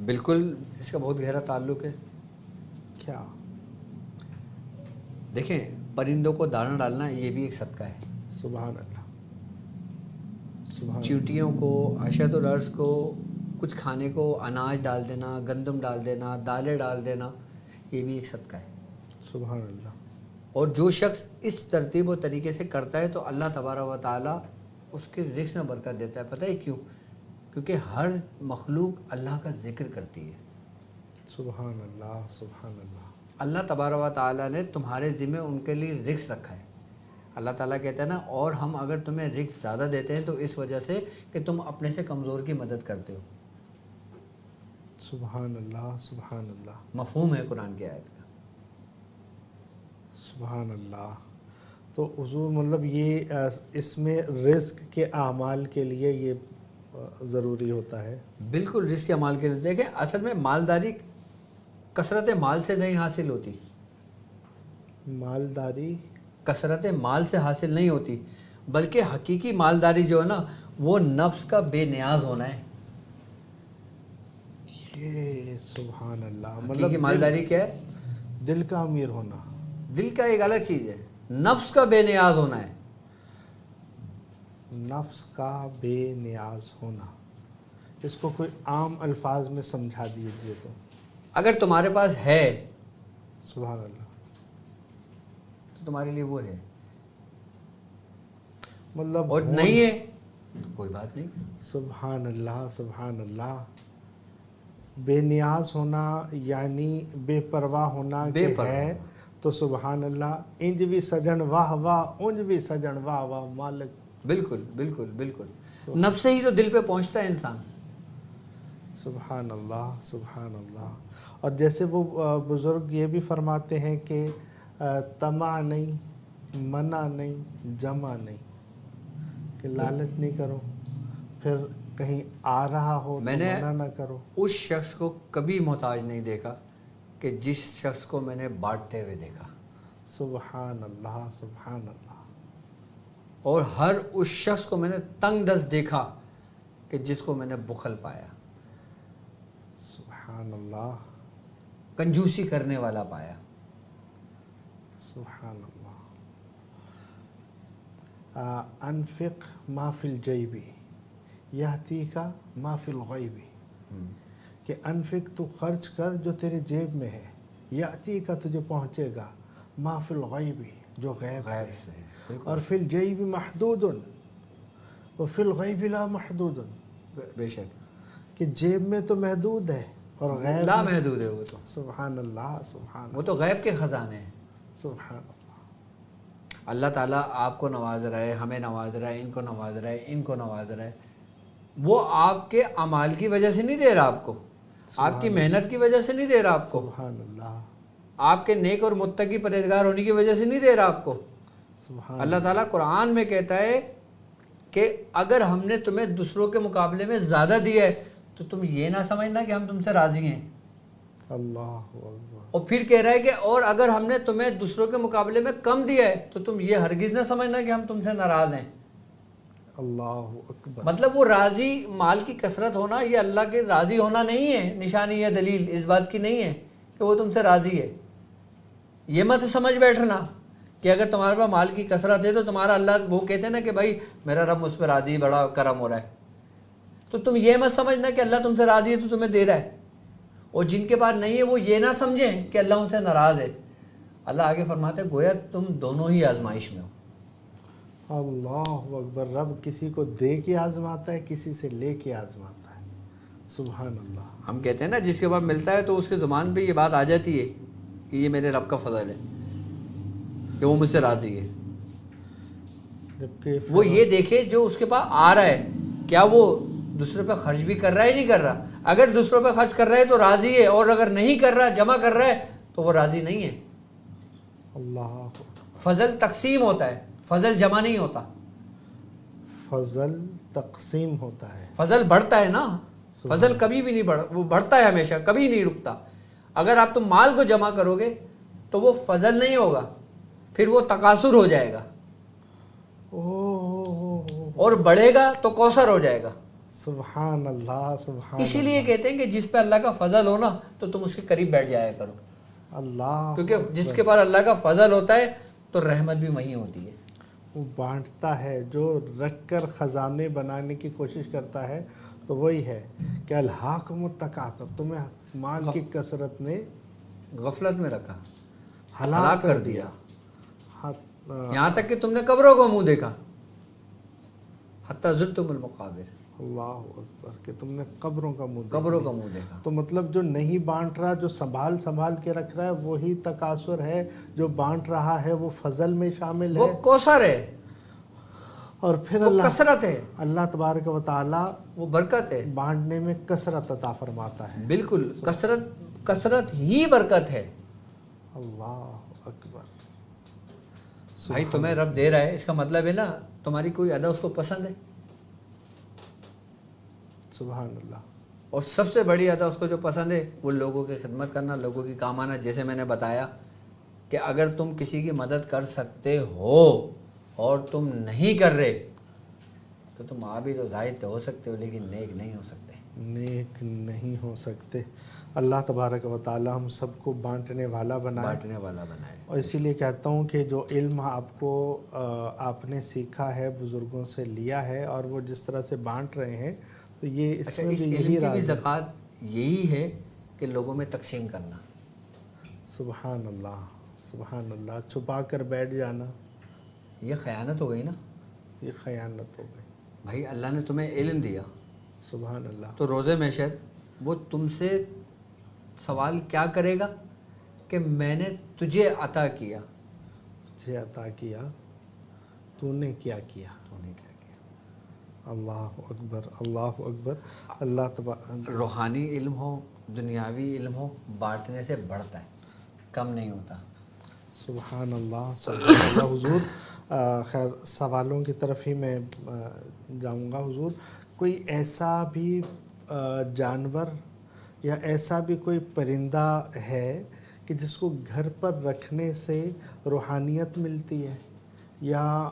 B: بالکل، اس کا بہت گہرا تعلق ہے۔
A: کیا؟
B: دیکھیں، پرندوں کو دانہ ڈالنا یہ بھی ایک صدقہ ہے۔
A: سبحان اللہ، سبحان
B: چیونٹیوں کو، اشد الارض کو کچھ کھانے کو اناج ڈال دینا، گندم ڈال دینا، دالیں ڈال دینا، یہ بھی ایک صدقہ ہے۔
A: سبحان اللہ۔
B: اور جو شخص اس ترتیب و طریقے سے کرتا ہے تو اللہ تبارک و تعالیٰ اس کے رزق میں برکت دیتا ہے۔ پتہ ہے کیوں؟ کیونکہ ہر مخلوق اللہ کا ذکر کرتی ہے۔
A: سبحان اللہ، سبحان اللہ۔
B: اللہ تبارک و تعالیٰ نے تمہارے ذمہ ان کے لیے رزق رکھا ہے۔ اللہ تعالیٰ کہتا ہے نا، اور ہم اگر تمہیں رزق زیادہ دیتے ہیں تو اس وجہ سے کہ تم اپنے سے کمزور کی مدد کرتے ہو۔
A: سبحان اللہ، سبحان اللہ،
B: مفہوم ہے قرآن کی آیت کا۔
A: سبحان اللہ۔ تو حضور مطلب یہ اس میں رزق کے اعمال کے لیے یہ ضروری ہوتا ہے؟
B: بالکل، رزق کے مال کے لیے۔ دیکھیں، اصل میں مالداری کثرت مال سے نہیں حاصل ہوتی۔
A: مالداری
B: کثرت مال سے حاصل نہیں ہوتی، بلکہ حقیقی مالداری جو ہے نا وہ نفس کا بے نیاز ہونا ہے۔
A: یہ سبحان اللہ،
B: حقیقی مالداری کیا ہے؟
A: دل کا امیر ہونا۔
B: دل کا ایک الگ چیز ہے، نفس کا بے نیاز ہونا ہے۔
A: نفس کا بے نیاز ہونا، اس کو کوئی عام الفاظ میں سمجھا دیجیے تو۔
B: اگر تمہارے پاس ہے
A: سبحان اللہ،
B: تو تمہارے لیے وہ ہے،
A: مطلب
B: اور نہیں ہے تو کوئی بات نہیں۔
A: سبحان اللہ، سبحان اللہ۔ بے نیاز ہونا یعنی بے پرواہ ہونا
B: بے
A: کہ
B: پرواہ
A: ہے تو سبحان اللہ، انج بھی سجن واہ واہ، انج بھی سجن واہ واہ مالک۔
B: بالکل بالکل بالکل، نفس سے ہی تو دل پہ پہنچتا ہے انسان۔
A: سبحان اللہ، سبحان اللہ۔ اور جیسے وہ بزرگ یہ بھی فرماتے ہیں کہ طمع نہیں، منع نہیں، جمع نہیں، کہ لالچ نہیں کرو، پھر کہیں آ رہا ہو تو
B: میں نے
A: منع نہ کرو۔
B: اس شخص کو کبھی محتاج نہیں دیکھا کہ جس شخص کو میں نے بانٹتے ہوئے دیکھا،
A: سبحان اللہ، سبحان اللہ۔
B: اور ہر اس شخص کو میں نے تنگ دست دیکھا کہ جس کو میں نے بخل پایا،
A: سبحان اللہ،
B: کنجوسی کرنے والا پایا۔
A: سبحان اللہ۔ انفق ما فی الجیب یاتیک ما فی الغیب، کہ انفق تو خرچ کر جو تیرے جیب میں ہے، یاتیک تجھے پہنچے گا، ما فی الغیب جو غیب
B: غیب
A: ہے،
B: سے،
A: اور فی الجیب محدود وفی الغیب لا محدود،
B: بے شک
A: کہ جیب میں تو محدود ہے اور غیب
B: لا محدود ہے وہ تو،
A: سبحان اللہ، سبحان
B: وہ تو غیب کے خزانے ہیں۔
A: سبحان اللہ۔
B: اللہ تعالیٰ آپ کو نواز رہا ہے، ہمیں نواز رہا ہے، ان کو نواز رہا ہے، ان کو نواز رہا ہے۔ وہ آپ کے اعمال کی وجہ سے نہیں دے رہا آپ کو، آپ کی محنت کی وجہ سے نہیں دے رہا آپ کو،
A: سبحان اللہ،
B: آپ کے نیک اور متقی پرہیزگار ہونے کی وجہ سے نہیں دے رہا آپ کو۔
A: سبحان
B: اللہ تعالیٰ قرآن میں کہتا ہے کہ اگر ہم نے تمہیں دوسروں کے مقابلے میں زیادہ دیا ہے تو تم یہ نہ سمجھنا کہ ہم تم سے راضی ہیں،
A: اللہ اکبر۔
B: اور پھر کہہ رہا ہے کہ اور اگر ہم نے تمہیں دوسروں کے مقابلے میں کم دیا ہے تو تم یہ ہرگز نہ سمجھنا کہ ہم تم سے ناراض ہیں۔
A: اللہ اکبر۔
B: مطلب وہ راضی، مال کی کثرت ہونا یہ اللہ کے راضی ہونا نہیں ہے، نشانی یا دلیل اس بات کی نہیں ہے کہ وہ تم سے راضی ہے۔ یہ مت سمجھ بیٹھنا کہ اگر تمہارے پاس مال کی کثرت ہے تو تمہارا اللہ، وہ کہتے ہیں نا کہ بھائی میرا رب مجھ پہ راضی، بڑا کرم ہو رہا ہے، تو تم یہ مت سمجھنا کہ اللہ تم سے راضی ہے تو تمہیں دے رہا ہے۔ اور جن کے پاس نہیں ہے وہ یہ نہ سمجھیں کہ اللہ ان سے ناراض ہے۔ اللہ آگے فرماتے ہیں گویا تم دونوں ہی آزمائش میں ہو۔
A: اللہ اکبر۔ رب کسی کو دے کے آزماتا ہے، کسی سے لے کے آزماتا ہے۔ سبحان اللہ۔
B: ہم کہتے ہیں نا جس کے بعد ملتا ہے تو اس کے زبان پہ یہ بات آ جاتی ہے کہ یہ میرے رب کا فضل ہے کہ وہ مجھ سے راضی ہے۔
A: جبکہ
B: وہ یہ دیکھے جو اس کے پاس آ رہا ہے کیا وہ دوسروں پہ خرچ بھی کر رہا ہے نہیں کر رہا. اگر دوسروں پہ خرچ کر رہا ہے تو راضی ہے, اور اگر نہیں کر رہا جمع کر رہا ہے تو وہ راضی نہیں ہے.
A: اللہ
B: فضل تقسیم ہوتا ہے, فضل جمع نہیں ہوتا.
A: فضل تقسیم ہوتا ہے.
B: فضل بڑھتا ہے نا, فضل کبھی بھی نہیں وہ بڑھتا ہے ہمیشہ, کبھی نہیں رکتا. اگر آپ تم مال کو جمع کرو گے تو وہ فضل نہیں ہوگا, پھر وہ تکاثر ہو جائے گا, اور بڑھے گا تو کوثر ہو جائے گا.
A: سبحان اللہ سبحان
B: اسی لیے کہتے ہیں کہ جس پہ اللہ کا فضل ہو نا تو تم اس کے قریب بیٹھ جایا کرو,
A: اللہ,
B: کیونکہ جس کے پاس اللہ کا فضل ہوتا ہے تو رحمت بھی وہیں ہوتی ہے.
A: وہ بانٹتا ہے. جو رکھ کر خزانے بنانے کی کوشش کرتا ہے تو وہی ہے کہ الہاکم التکاثر, تمہیں مال کی کثرت نے
B: غفلت میں رکھا,
A: ہلاک
B: کر دیا.
A: ہاں,
B: یہاں تک کہ تم نے قبروں کو منہ دیکھا, حتی زرتم المقابر,
A: اللہ اکبر, کہ تم نے قبروں کا منہ
B: قبروں کا منہ دیکھا.
A: تو مطلب جو نہیں بانٹ رہا, جو سنبھال کے رکھ رہا ہے وہی تکاثر ہے, جو بانٹ رہا ہے وہ فضل میں شامل
B: وہ
A: ہے,
B: کوثر ہے,
A: اور پھر
B: وہ کثرت ہے,
A: اللہ تبارک و تعالی
B: وہ برکت ہے.
A: بانٹنے میں کثرت عطا فرماتا ہے.
B: بالکل, کثرت ہی برکت ہے.
A: اللہ اکبر.
B: بھائی تمہیں رب دے رہا ہے, اس کا مطلب ہے نا تمہاری کوئی ادا اس کو پسند ہے.
A: سبحان اللہ.
B: اور سب سے بڑی ادا اس کو جو پسند ہے وہ لوگوں کی خدمت کرنا, لوگوں کی کام آنا. جیسے میں نے بتایا کہ اگر تم کسی کی مدد کر سکتے ہو اور تم نہیں کر رہے تو تم بھی تو زاہد تو ہو سکتے ہو, لیکن نیک نہیں ہو سکتے.
A: نیک نہیں ہو سکتے. اللہ تبارک و تعالی ہم سب کو بانٹنے والا بنائے. اور اسی لیے کہتا ہوں کہ جو علم آپ کو آپ نے سیکھا ہے, بزرگوں سے لیا ہے, اور وہ جس طرح سے بانٹ رہے ہیں, تو یہ اس میں بھی یہی
B: راز ہے.
A: زکوٰۃ
B: یہی ہے کہ لوگوں میں تقسیم کرنا.
A: سبحان اللہ سبحان اللہ. چھپا کر بیٹھ جانا,
B: یہ خیانت ہو گئی نا,
A: یہ خیانت ہو گئی.
B: بھائی اللہ نے تمہیں علم دیا,
A: سبحان اللہ,
B: تو روز محشر وہ تم سے سوال کیا کرے گا کہ میں نے تجھے عطا کیا,
A: تجھے عطا کیا, تو نے کیا کیا. اللہ اکبر اللہ اکبر. اللہ تبارک,
B: روحانی علم ہو, دنیاوی علم ہو, بانٹنے سے بڑھتا ہے, کم نہیں ہوتا.
A: سبحان اللہ سبحان اللہ. حضور خیر سوالوں کی طرف ہی میں جاؤں گا. حضور کوئی ایسا بھی جانور یا ایسا بھی کوئی پرندہ ہے کہ جس کو گھر پر رکھنے سے روحانیت ملتی ہے, یا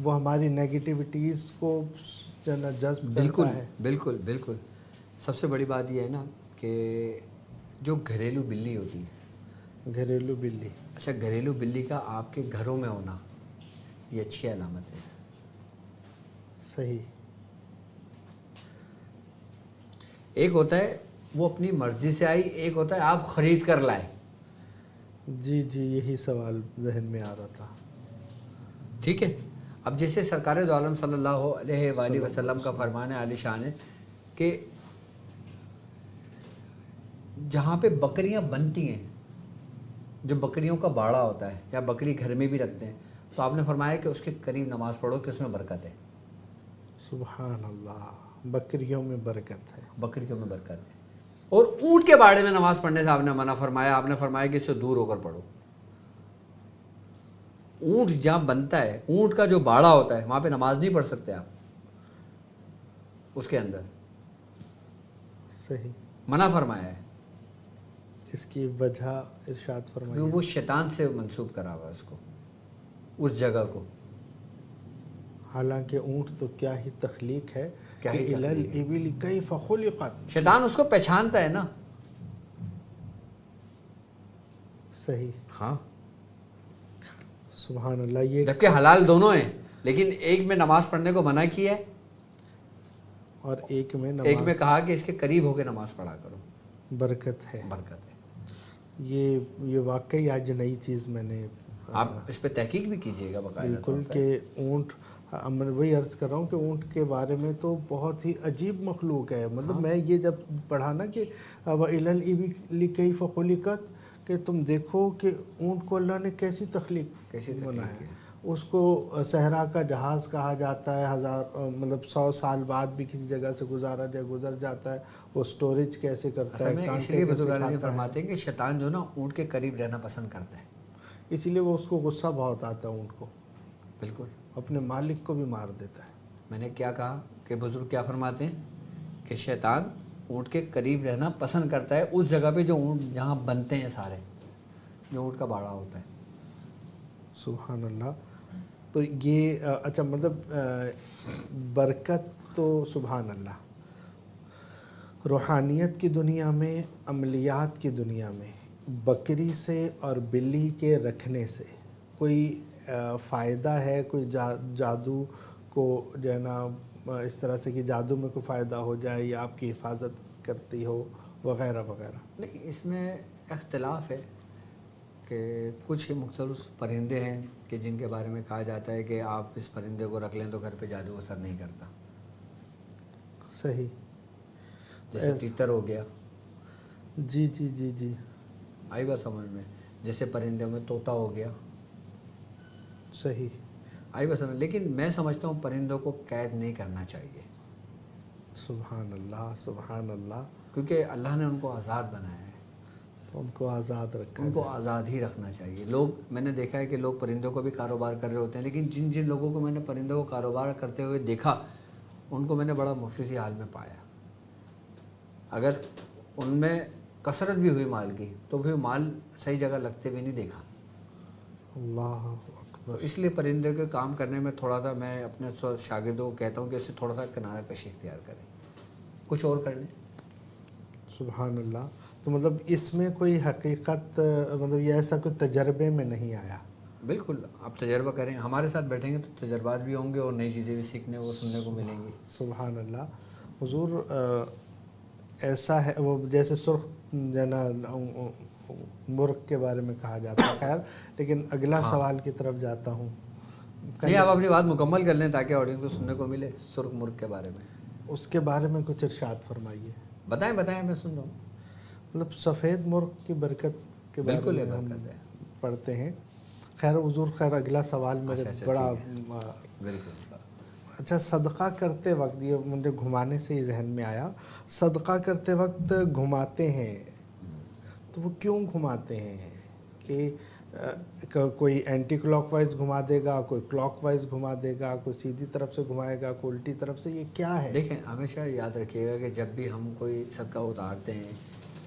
A: وہ ہماری نیگیٹیوٹیز کو جذب کرتا ہے؟
B: بالکل بالکل. سب سے بڑی بات یہ ہے نا کہ جو گھریلو بلی ہوتی ہے,
A: گھریلو بلی.
B: اچھا, گھریلو بلی کا آپ کے گھروں میں ہونا یہ اچھی علامت ہے.
A: صحیح.
B: ایک ہوتا ہے وہ اپنی مرضی سے آئی, ایک ہوتا ہے آپ خرید کر لائے.
A: جی یہی سوال ذہن میں آ رہا تھا.
B: ٹھیک ہے. اب جیسے سرکار دو عالم صلی اللہ علیہ وآلہ وسلم کا فرمان عالی شان ہے کہ جہاں پہ بکریاں بنتی ہیں, جو بکریوں کا باڑا ہوتا ہے یا بکری گھر میں بھی رکھتے ہیں, تو آپ نے فرمایا کہ اس کے قریب نماز پڑھو کہ اس میں برکت ہے.
A: سبحان اللہ. بکریوں میں برکت ہے,
B: بکریوں میں برکت ہے. اور اونٹ کے باڑے میں نماز پڑھنے سے آپ نے منع فرمایا. آپ نے فرمایا کہ اس سے دور ہو کر پڑھو. اونٹ جہاں بنتا ہے, اونٹ کا جو باڑا ہوتا ہے, وہاں پہ نماز نہیں پڑھ سکتے آپ اس کے اندر.
A: صحیح.
B: منع فرمایا ہے.
A: اس کی وجہ ارشاد فرمائیے.
B: وہ شیطان سے منسوب کرا ہوا اس کو, اس جگہ کو.
A: حالانکہ اونٹ تو کیا ہی تخلیق ہے,
B: کیا ہی
A: الابل کیف خلقت.
B: شیطان اس کو پہچانتا ہے نا.
A: صحیح.
B: ہاں.
A: سبحان اللہ. یہ
B: جبکہ حلال دونوں ہیں, لیکن ایک میں نماز پڑھنے کو منع کیا ہے
A: اور ایک میں
B: کہا کہ اس کے قریب ہو کے نماز پڑھا کرو,
A: برکت ہے. یہ واقعی آج نئی چیز میں نے,
B: آپ اس پہ تحقیق بھی کیجئے گا باقاعدہ.
A: بالکل. کہ اونٹ, میں وہی عرض کر رہا ہوں کہ اونٹ کے بارے میں تو بہت ہی عجیب مخلوق ہے. مطلب میں یہ جب پڑھا نا کہ وَإِلَى الْإِبِلِ كَيْفَ خُلِقَتْ, کہ تم دیکھو کہ اونٹ کو اللہ نے کیسی تخلیق بنایا ہے. اس کو صحرا کا جہاز کہا جاتا ہے، مطلب 100 سال بعد بھی کسی جگہ سے گزر جاتا ہے، وہ سٹوریج کیسے کرتا
B: اصل
A: ہے،
B: میں اس
A: کانٹے
B: لیے
A: کیسے
B: بزرگان
A: کھاتا
B: دین
A: ہے،
B: فرماتے ہیں کہ شیطان جو نا اونٹ کے قریب رہنا پسند کرتا ہے.
A: اسی لیے وہ اس کو غصہ بہت آتا ہے، اونٹ کو
B: بالکل.
A: اپنے مالک کو بھی مار دیتا ہے.
B: میں نے کیا کہا کہ بزرگ کیا فرماتے ہیں کہ شیطان اونٹ کے قریب رہنا پسند کرتا ہے اس جگہ پہ جو اونٹ جہاں بنتے ہیں سارے، جو اونٹ کا باڑا ہوتا ہے.
A: سبحان اللہ. تو یہ اچھا مطلب برکت تو سبحان اللہ، روحانیت کی دنیا میں، عملیات کی دنیا میں بکری سے اور بلی کے رکھنے سے کوئی فائدہ ہے؟ کوئی جادو کو جو ہے نا اس طرح سے کہ جادو میں کوئی فائدہ ہو جائے یا آپ کی حفاظت کرتی ہو وغیرہ وغیرہ؟
B: نہیں، اس میں اختلاف ہے کہ کچھ مخصوص پرندے ہیں کہ جن کے بارے میں کہا جاتا ہے کہ آپ اس پرندے کو رکھ لیں تو گھر پہ جادو اثر نہیں کرتا.
A: صحیح.
B: جیسے تیتر ہو گیا.
A: جی جی جی جی.
B: آئی بات سمجھ میں؟ جیسے پرندوں میں طوطا ہو گیا.
A: صحیح.
B: آئی بات سمجھ. لیکن میں سمجھتا ہوں پرندوں کو قید نہیں کرنا چاہیے.
A: سبحان اللہ سبحان اللہ.
B: کیونکہ اللہ نے ان کو آزاد بنایا ہے،
A: تو ان کو آزاد رکھا
B: ان کو
A: جائے.
B: آزاد ہی رکھنا چاہیے. لوگ، میں نے دیکھا ہے کہ لوگ پرندوں کو بھی کاروبار کر رہے ہوتے ہیں، لیکن جن لوگوں کو میں نے پرندوں کو کاروبار کرتے ہوئے دیکھا ان کو میں نے بڑا مفلسی حال میں پایا. اگر ان میں کثرت بھی ہوئی مال کی تو پھر مال صحیح جگہ لگتے بھی نہیں دیکھا.
A: اللہ
B: تو
A: اکبر.
B: اس لیے پرندے کے کام کرنے میں تھوڑا سا میں اپنے شاگردوں کو کہتا ہوں کہ اس سے تھوڑا سا کنارہ کشی اختیار کریں، کچھ اور کر لیں.
A: سبحان اللہ. تو مطلب اس میں کوئی حقیقت، مطلب یہ ایسا کوئی تجربے میں نہیں آیا؟
B: بالکل. آپ تجربہ کریں، ہمارے ساتھ بیٹھیں گے تو تجربات بھی ہوں گے اور نئی چیزیں بھی سیکھنے کو سننے کو ملیں گی.
A: سبحان اللہ. حضور ایسا ہے وہ جیسے سرخ جنا مرغ کے بارے میں کہا جاتا ہے. خیر، لیکن اگلا سوال کی طرف جاتا ہوں.
B: نہیں، آپ اپنی بات مکمل کر لیں تاکہ آڈینس کو سننے کو ملے سرخ مرغ کے بارے میں.
A: اس کے بارے میں کچھ ارشاد فرمائیے.
B: بتائیں میں سن رہا ہوں.
A: مطلب سفید مرغ کی برکت کے بارے
B: بالکل
A: میں
B: ہے،
A: ہم
B: برکت ہے.
A: پڑھتے ہیں. خیر حضور، خیر اگلا سوال میرے بڑا
B: بالکل.
A: اچھا. صدقہ کرتے وقت، یہ مجھے گھمانے سے ہی ذہن میں آیا، صدقہ کرتے وقت گھماتے ہیں تو وہ کیوں گھماتے ہیں؟ کہ کوئی اینٹی کلاک وائز گھما دے گا، کوئی کلاک وائز گھما دے گا، کوئی سیدھی طرف سے گھمائے گا، کوئی الٹی طرف سے، یہ کیا ہے؟
B: دیکھیں، ہمیشہ یاد رکھیے گا کہ جب بھی ہم کوئی صدقہ اتارتے ہیں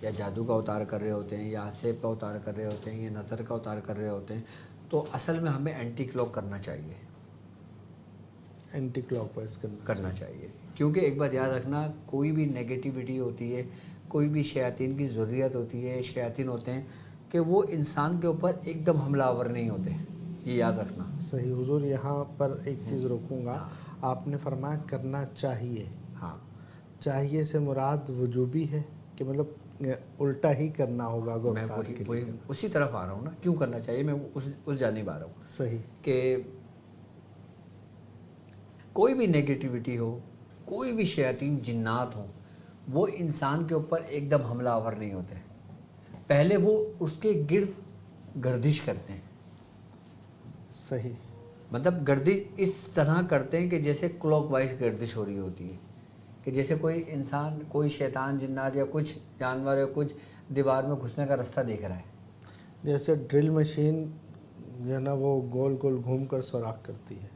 B: یا جادو کا اتار کر رہے ہوتے ہیں یا حسیب کا اتار کر رہے ہوتے ہیں یا نظر کا اتار کر رہے ہوتے ہیں تو اصل میں ہمیں اینٹی کلاک کرنا چاہیے.
A: اینٹی کلاک وائز
B: کرنا چاہیے. کیونکہ ایک بات یاد رکھنا، کوئی بھی نیگیٹیوٹی ہوتی ہے، کوئی بھی شیاطین کی ضروریت ہوتی ہے، شیاطین ہوتے ہیں کہ وہ انسان کے اوپر ایک دم حملہ آور نہیں ہوتے. یہ یاد رکھنا.
A: صحیح. حضور یہاں پر ایک چیز روکوں گا. آپ نے فرمایا کرنا چاہیے.
B: ہاں.
A: چاہیے سے مراد وجوبی ہے کہ مطلب الٹا ہی کرنا ہوگا؟
B: میں وہی اسی طرف آ رہا ہوں نا، کیوں کرنا چاہیے، میں اس جانب آ رہا ہوں.
A: صحیح. کہ
B: کوئی بھی نیگیٹیوٹی ہو، کوئی بھی شیاطین جنات ہوں، وہ انسان کے اوپر ایک دم حملہ آور نہیں ہوتے. پہلے وہ اس کے گرد گردش کرتے ہیں.
A: صحیح.
B: مطلب گردش اس طرح کرتے ہیں کہ جیسے کلاک وائز گردش ہو رہی ہوتی ہے، کہ جیسے کوئی انسان، کوئی شیطان جنات یا کچھ جانور یا کچھ دیوار میں گھسنے کا راستہ دیکھ رہا ہے.
A: جیسے ڈرل مشین جو ہے نا وہ گول گول گھوم کر سوراخ کرتی ہے.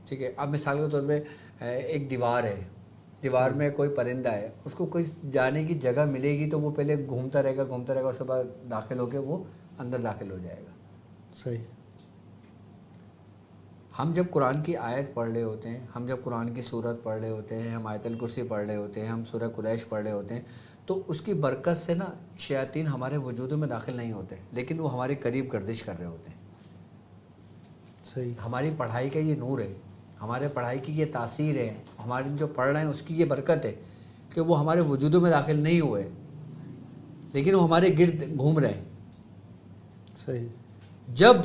B: ٹھیک ہے. اب مثال کے طور پہ ایک دیوار ہے، دیوار میں کوئی پرندہ ہے، اس کو کوئی جانے کی جگہ ملے گی تو وہ پہلے گھومتا رہے گا، اس کے بعد داخل ہو کے وہ اندر داخل ہو جائے گا.
A: صحیح.
B: ہم جب قرآن کی آیت پڑھ رہے ہوتے ہیں، ہم جب قرآن کی سورت پڑھ رہے ہوتے ہیں، ہم آیت الکرسی پڑھ رہے ہوتے ہیں، ہم سورہ قریش پڑھ رہے ہوتے ہیں، تو اس کی برکت سے نا شیاطین ہمارے وجود میں داخل نہیں ہوتے، لیکن وہ ہمارے قریب گردش کر رہے ہوتے ہیں.
A: صحیح.
B: ہماری پڑھائی کا یہ نور ہے، ہمارے پڑھائی کی یہ تاثیر ہے، ہمارے جو پڑھ رہے ہیں اس کی یہ برکت ہے کہ وہ ہمارے وجودوں میں داخل نہیں ہوئے لیکن وہ ہمارے گرد گھوم رہے ہیں.
A: صحیح.
B: جب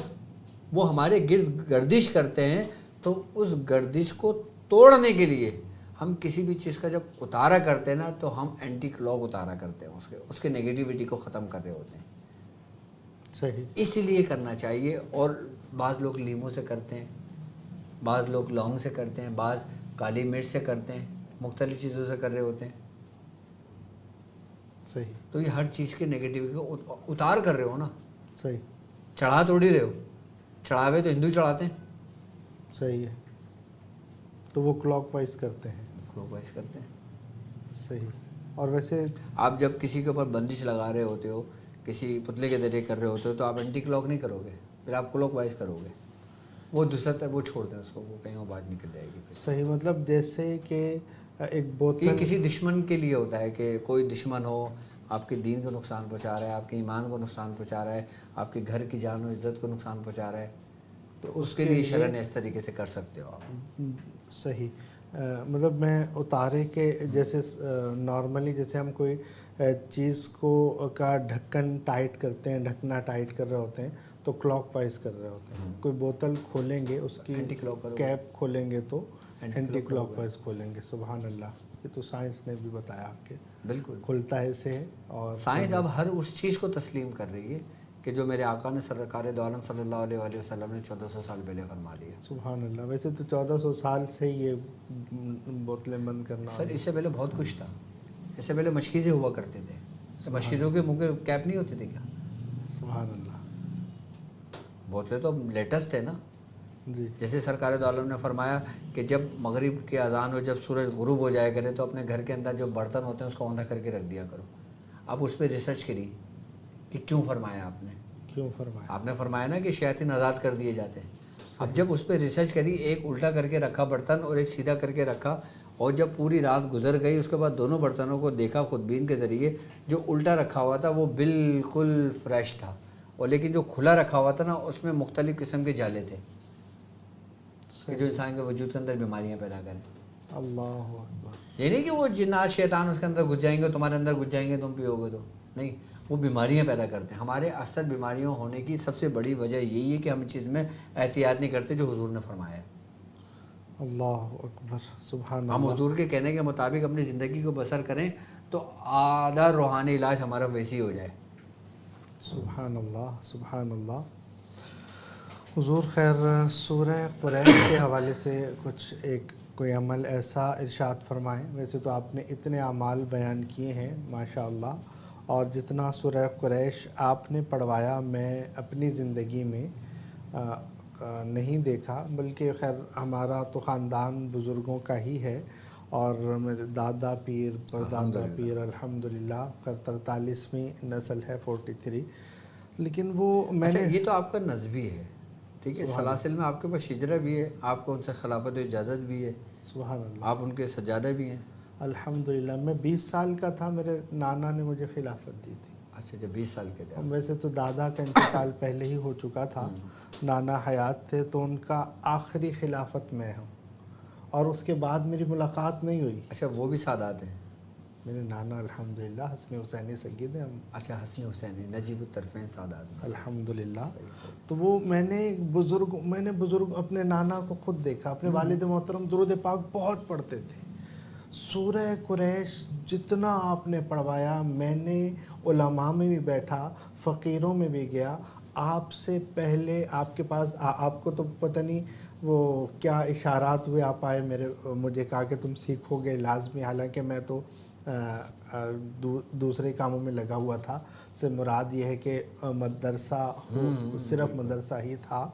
B: وہ ہمارے گرد گردش کرتے ہیں تو اس گردش کو توڑنے کے لیے ہم کسی بھی چیز کا جب اتارا کرتے ہیں نا تو ہم اینٹی کلاک اتارا کرتے ہیں، اس کے نیگیٹیوٹی کو ختم کر رہے ہوتے ہیں.
A: صحیح
B: اس لیے کرنا چاہیے. اور بعض لوگ لیموں سے کرتے ہیں, بعض لوگ لونگ سے کرتے ہیں, بعض کالی مرچ سے کرتے ہیں, مختلف چیزوں سے کر رہے ہوتے ہیں.
A: صحیح
B: تو یہ ہر چیز کے نگیٹیو کو اتار کر رہے ہو نا,
A: صحیح
B: چڑھا توڑی رہے ہو. چڑھاوے تو ہندو چڑھاتے ہیں,
A: صحیح ہے. تو وہ کلاک وائز کرتے ہیں.
B: کلوک وائز کرتے ہیں.
A: صحیح. اور ویسے
B: آپ جب کسی کے اوپر بندش لگا رہے ہوتے ہو, کسی پتلے کے ذریعے کر رہے ہوتے ہو, تو آپ اینٹی کلاک نہیں کرو گے, پھر آپ کلوک وائز کرو گے. وہ دوسرا تک وہ چھوڑ دیں اس کو, وہ کہیں اور بات نکل جائے گی. پھر
A: صحیح, مطلب جیسے کہ ایک
B: یہ
A: بوتل
B: کسی دشمن کے لیے ہوتا ہے کہ کوئی دشمن ہو, آپ کے دین کو نقصان پہنچا رہا ہے, آپ کے ایمان کو نقصان پہنچا رہا ہے, آپ کے گھر کی جان و عزت کو نقصان پہنچا رہا ہے, تو اس کے لیے شرعاً اس طریقے سے کر سکتے ہو آپ.
A: صحیح. مطلب میں اتارے کے جیسے نارملی جیسے ہم کوئی چیز کو کا ڈھکن ٹائٹ کرتے ہیں, ڈھکنا ٹائٹ کر رہے ہوتے ہیں تو کلاک وائز کر رہے ہوتے ہیں. کوئی بوتل کھولیں گے, اس کی
B: اینٹی کلاک کرو,
A: کیپ کھولیں گے تو اینٹی
B: کلاک
A: کلاک وائز کھولیں گے. سبحان اللہ, یہ تو سائنس نے بھی بتایا آپ کے.
B: بالکل.
A: کھلتا ہے اسے. اور
B: سائنس اب ہر اس چیز کو تسلیم کر رہی ہے کہ جو میرے آقا نے سرکار دو عالم صلی اللہ علیہ وآلہ وسلم نے 1400 سال پہلے فرما دیا.
A: سبحان اللہ. ویسے تو 1400 سال سے یہ بوتلیں بند کرنا.
B: سر اس سے پہلے بہت کچھ تھا. اس سے پہلے مشکیزیں ہوا کرتے تھے. مشکیزوں کے منہ کے کیپ نہیں ہوتے تھے کیا؟
A: سبحان اللہ.
B: بوتلیں تو لیٹسٹ ہے نا.
A: جی.
B: جیسے سرکار دو عالم نے فرمایا کہ جب مغرب کی اذان ہو, جب سورج غروب ہو جایا کرے, تو اپنے گھر کے اندر جو برتن ہوتے ہیں اس کو اوندھا کر کے رکھ دیا کرو. آپ اس پہ ریسرچ کری کہ کیوں فرمایا آپ نے.
A: کیوں فرمایا؟
B: آپ نے فرمایا نا کہ شیاطین آزاد کر دیے جاتے ہیں. اب جب اس پہ ریسرچ کری, ایک الٹا کر کے رکھا برتن اور ایک سیدھا کر کے رکھا, اور جب پوری رات گزر گئی اس کے بعد دونوں برتنوں کو دیکھا خودبین کے ذریعے, جو الٹا رکھا ہوا تھا وہ بالکل فریش تھا, اور لیکن جو کھلا رکھا ہوا تھا نا اس میں مختلف قسم کے جالے تھے کہ جو انسان کے وجود کے اندر بیماریاں پیدا کریں.
A: اللہ اکبر.
B: یہ نہیں کہ وہ جنات شیطان اس کے اندر گھس جائیں گے, تمہارے اندر گھس جائیں گے, تم پیو گے تو نہیں, وہ بیماریاں پیدا کرتے ہیں. ہمارے اصل بیماریوں ہونے کی سب سے بڑی وجہ یہی ہے کہ ہم چیز میں احتیاط نہیں کرتے جو حضور نے فرمایا ہے.
A: اللہ اکبر. سبحان
B: ہم
A: اللہ.
B: حضور کے کہنے کے مطابق اپنی زندگی کو بسر کریں تو آدھا روحانی علاج ہمارا ویسے ہی ہو جائے.
A: سبحان اللہ. سبحان اللہ. حضور خیر, سورہ قریش کے حوالے سے کچھ کوئی عمل ایسا ارشاد فرمائیں. ویسے تو آپ نے اتنے اعمال بیان کیے ہیں ماشاء اللہ, اور جتنا سورہ قریش آپ نے پڑھوایا میں اپنی زندگی میں نہیں دیکھا, بلکہ خیر ہمارا تو خاندان بزرگوں کا ہی ہے, اور میرے دادا پیر پردادا پیر الحمدللہ خیر 43ویں نسل ہے 43. لیکن وہ میں نے
B: یہ تو آپ کا نسبی ہے, ٹھیک ہے. سلاسل میں آپ کے پاس شجرہ بھی ہے, آپ کو ان سے خلافت و اجازت بھی ہے,
A: سبحان اللہ,
B: آپ ان کے سجادہ بھی ہیں.
A: الحمدللہ. میں 20 سال کا تھا, میرے نانا نے مجھے خلافت دی تھی.
B: اچھا جب 20 سال کے تھے.
A: ویسے تو دادا کا انتقال پہلے ہی ہو چکا تھا, نانا حیات تھے, تو ان کا آخری خلافت میں ہوں, اور اس کے بعد میری ملاقات نہیں ہوئی.
B: اچھا وہ بھی سادات ہیں.
A: میرے نانا الحمدللہ حسنی حسینی سید ہیں ہم.
B: اچھا حسنی حسینی نجیب الطرفین سادات.
A: الحمدللہ. تو وہ میں نے بزرگ اپنے نانا کو خود دیکھا. اپنے والد محترم درود پاک بہت پڑھتے تھے. سورہ قریش جتنا آپ نے پڑھوایا, میں نے علماء میں بھی بیٹھا, فقیروں میں بھی گیا. آپ سے پہلے آپ کے پاس آپ کو تو پتہ نہیں وہ کیا اشارات ہوئے, آپ آئے مجھے کہا کہ تم سیکھو گے لازمی, حالانکہ میں تو دوسرے کاموں میں لگا ہوا تھا. سے مراد یہ ہے کہ مدرسہ ہو, صرف مدرسہ ہی تھا.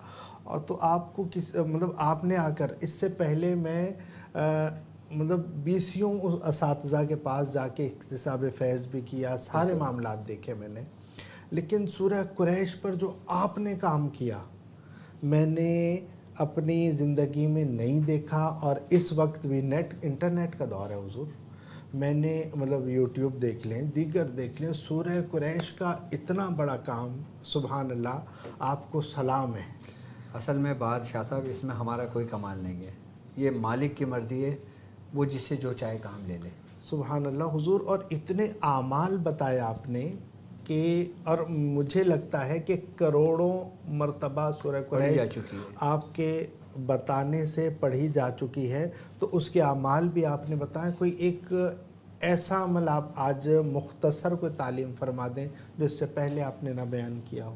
A: اور تو آپ کو مطلب آپ نے آ کر, اس سے پہلے میں مطلب 20 اساتذہ کے پاس جا کے اکتساب فیض بھی کیا, سارے معاملات دیکھے میں نے, لیکن سورہ قریش پر جو آپ نے کام کیا میں نے اپنی زندگی میں نہیں دیکھا. اور اس وقت بھی انٹرنیٹ کا دور ہے حضور, میں نے مطلب یوٹیوب دیکھ لیں, دیگر دیکھ لیں, سورہ قریش کا اتنا بڑا کام, سبحان اللہ, آپ کو سلام ہے.
B: اصل میں بات شاہ صاحب اس میں ہمارا کوئی کمال نہیں ہے, یہ مالک کی مرضی ہے, وہ جس سے جو چاہے کام لے لے.
A: سبحان اللہ حضور. اور اتنے اعمال بتائے آپ نے کہ, اور مجھے لگتا ہے کہ کروڑوں مرتبہ سورہ قریش
B: جا چکی ہے,
A: آپ کے بتانے سے پڑھی جا چکی ہے. تو اس کے اعمال بھی آپ نے بتایا. کوئی ایک ایسا عمل آپ آج مختصر کوئی تعلیم فرما دیں جو اس سے پہلے آپ نے نہ بیان کیا ہو.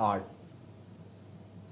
B: 8,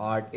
B: 8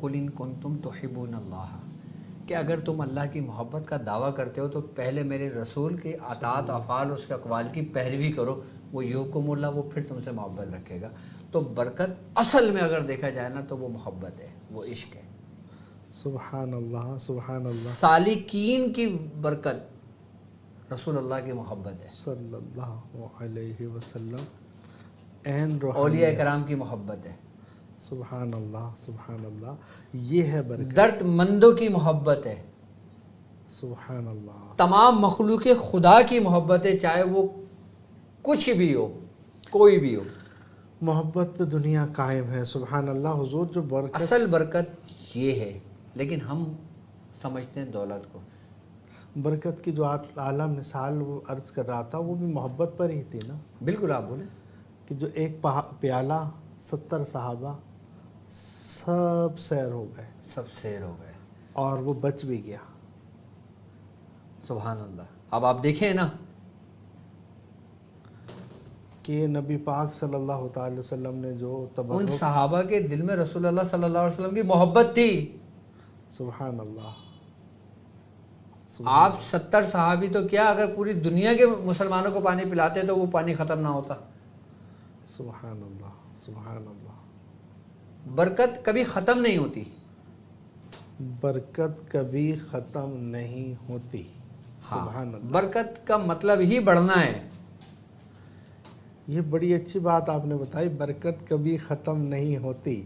B: قل ان کنتم تحبون اللہ، کہ اگر تم اللہ کی محبت کا دعویٰ کرتے ہو تو پہلے میرے رسول کے اطاعت افعال اس کے اقوال کی پیروی کرو، وہ یحبکم اللہ، وہ پھر تم سے محبت رکھے گا۔ تو برکت اصل میں اگر دیکھا جائے نا تو وہ محبت ہے، وہ عشق ہے۔
A: سبحان اللہ، سبحان اللہ،
B: سالکین کی برکت رسول اللہ کی محبت ہے،
A: صلی اللہ علیہ وسلم، عین روحانی،
B: اولیاء کرام کی محبت ہے،
A: سبحان اللہ، سبحان اللہ، یہ ہے برکت،
B: درد مندوں کی محبت ہے،
A: سبحان اللہ،
B: تمام مخلوق خدا کی محبت ہے، چاہے وہ کچھ بھی ہو، کوئی بھی ہو۔
A: محبت پہ دنیا قائم ہے، سبحان اللہ۔ حضور جو برکت،
B: اصل برکت یہ ہے، لیکن ہم سمجھتے ہیں دولت کو۔
A: برکت کی جو اعلیٰ مثال وہ عرض کر رہا تھا وہ بھی محبت پر ہی تھی نا،
B: بالکل آپ بولیں،
A: کہ جو ایک پیالہ 70 صحابہ سب سیر ہو گئے
B: سب سیر ہو گئے،
A: اور وہ بچ بھی گیا۔
B: سبحان اللہ۔ اب آپ دیکھیں نا
A: کہ نبی پاک صلی اللہ تعالی وسلم نے جو
B: ان
A: تبرک،
B: صحابہ کے دل میں رسول اللہ صلی اللہ علیہ وسلم کی محبت تھی۔
A: سبحان اللہ،
B: آپ 70 صحابی تو کیا، اگر پوری دنیا کے مسلمانوں کو پانی پلاتے تو وہ پانی ختم نہ ہوتا۔
A: سبحان اللہ، سبحان اللہ،
B: برکت کبھی ختم نہیں ہوتی۔
A: برکت کبھی ختم نہیں ہوتی، سبحان اللہ۔
B: برکت کا مطلب ہی بڑھنا ہے۔
A: یہ بڑی اچھی بات آپ نے بتائی، برکت کبھی ختم نہیں ہوتی،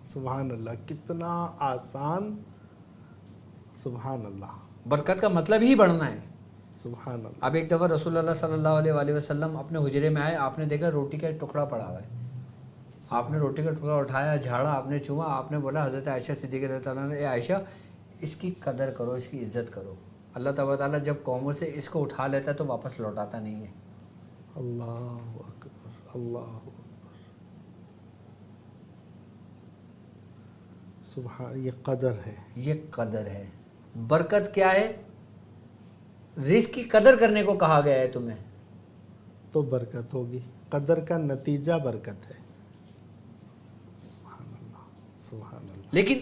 A: سبحان اللہ، کتنا آسان، سبحان اللہ،
B: برکت کا مطلب ہی بڑھنا ہے۔
A: سبحان اللہ۔
B: اب ایک دفعہ رسول اللہ صلی اللہ علیہ وآلہ وسلم اپنے حجرے میں آئے، آپ نے دیکھا روٹی کا ایک ٹکڑا پڑا ہوا ہے، آپ نے روٹی کا ٹکڑا اٹھایا، جھاڑا، آپ نے چوما، آپ نے بولا حضرت عائشہ صدیقہ رضی اللہ عنہا نے، اے عائشہ اس کی قدر کرو، اس کی عزت کرو۔ اللہ تعالیٰ جب قوموں سے اس کو اٹھا لیتا ہے تو واپس لوٹاتا نہیں ہے۔
A: اللہ اکبر، اللہ اکبر، سبحان، یہ قدر ہے،
B: یہ قدر ہے۔ برکت کیا ہے؟ رزق کی قدر کرنے کو کہا گیا ہے تمہیں،
A: تو برکت ہوگی، قدر کا نتیجہ برکت ہے، سبحان اللہ، سبحان اللہ۔
B: لیکن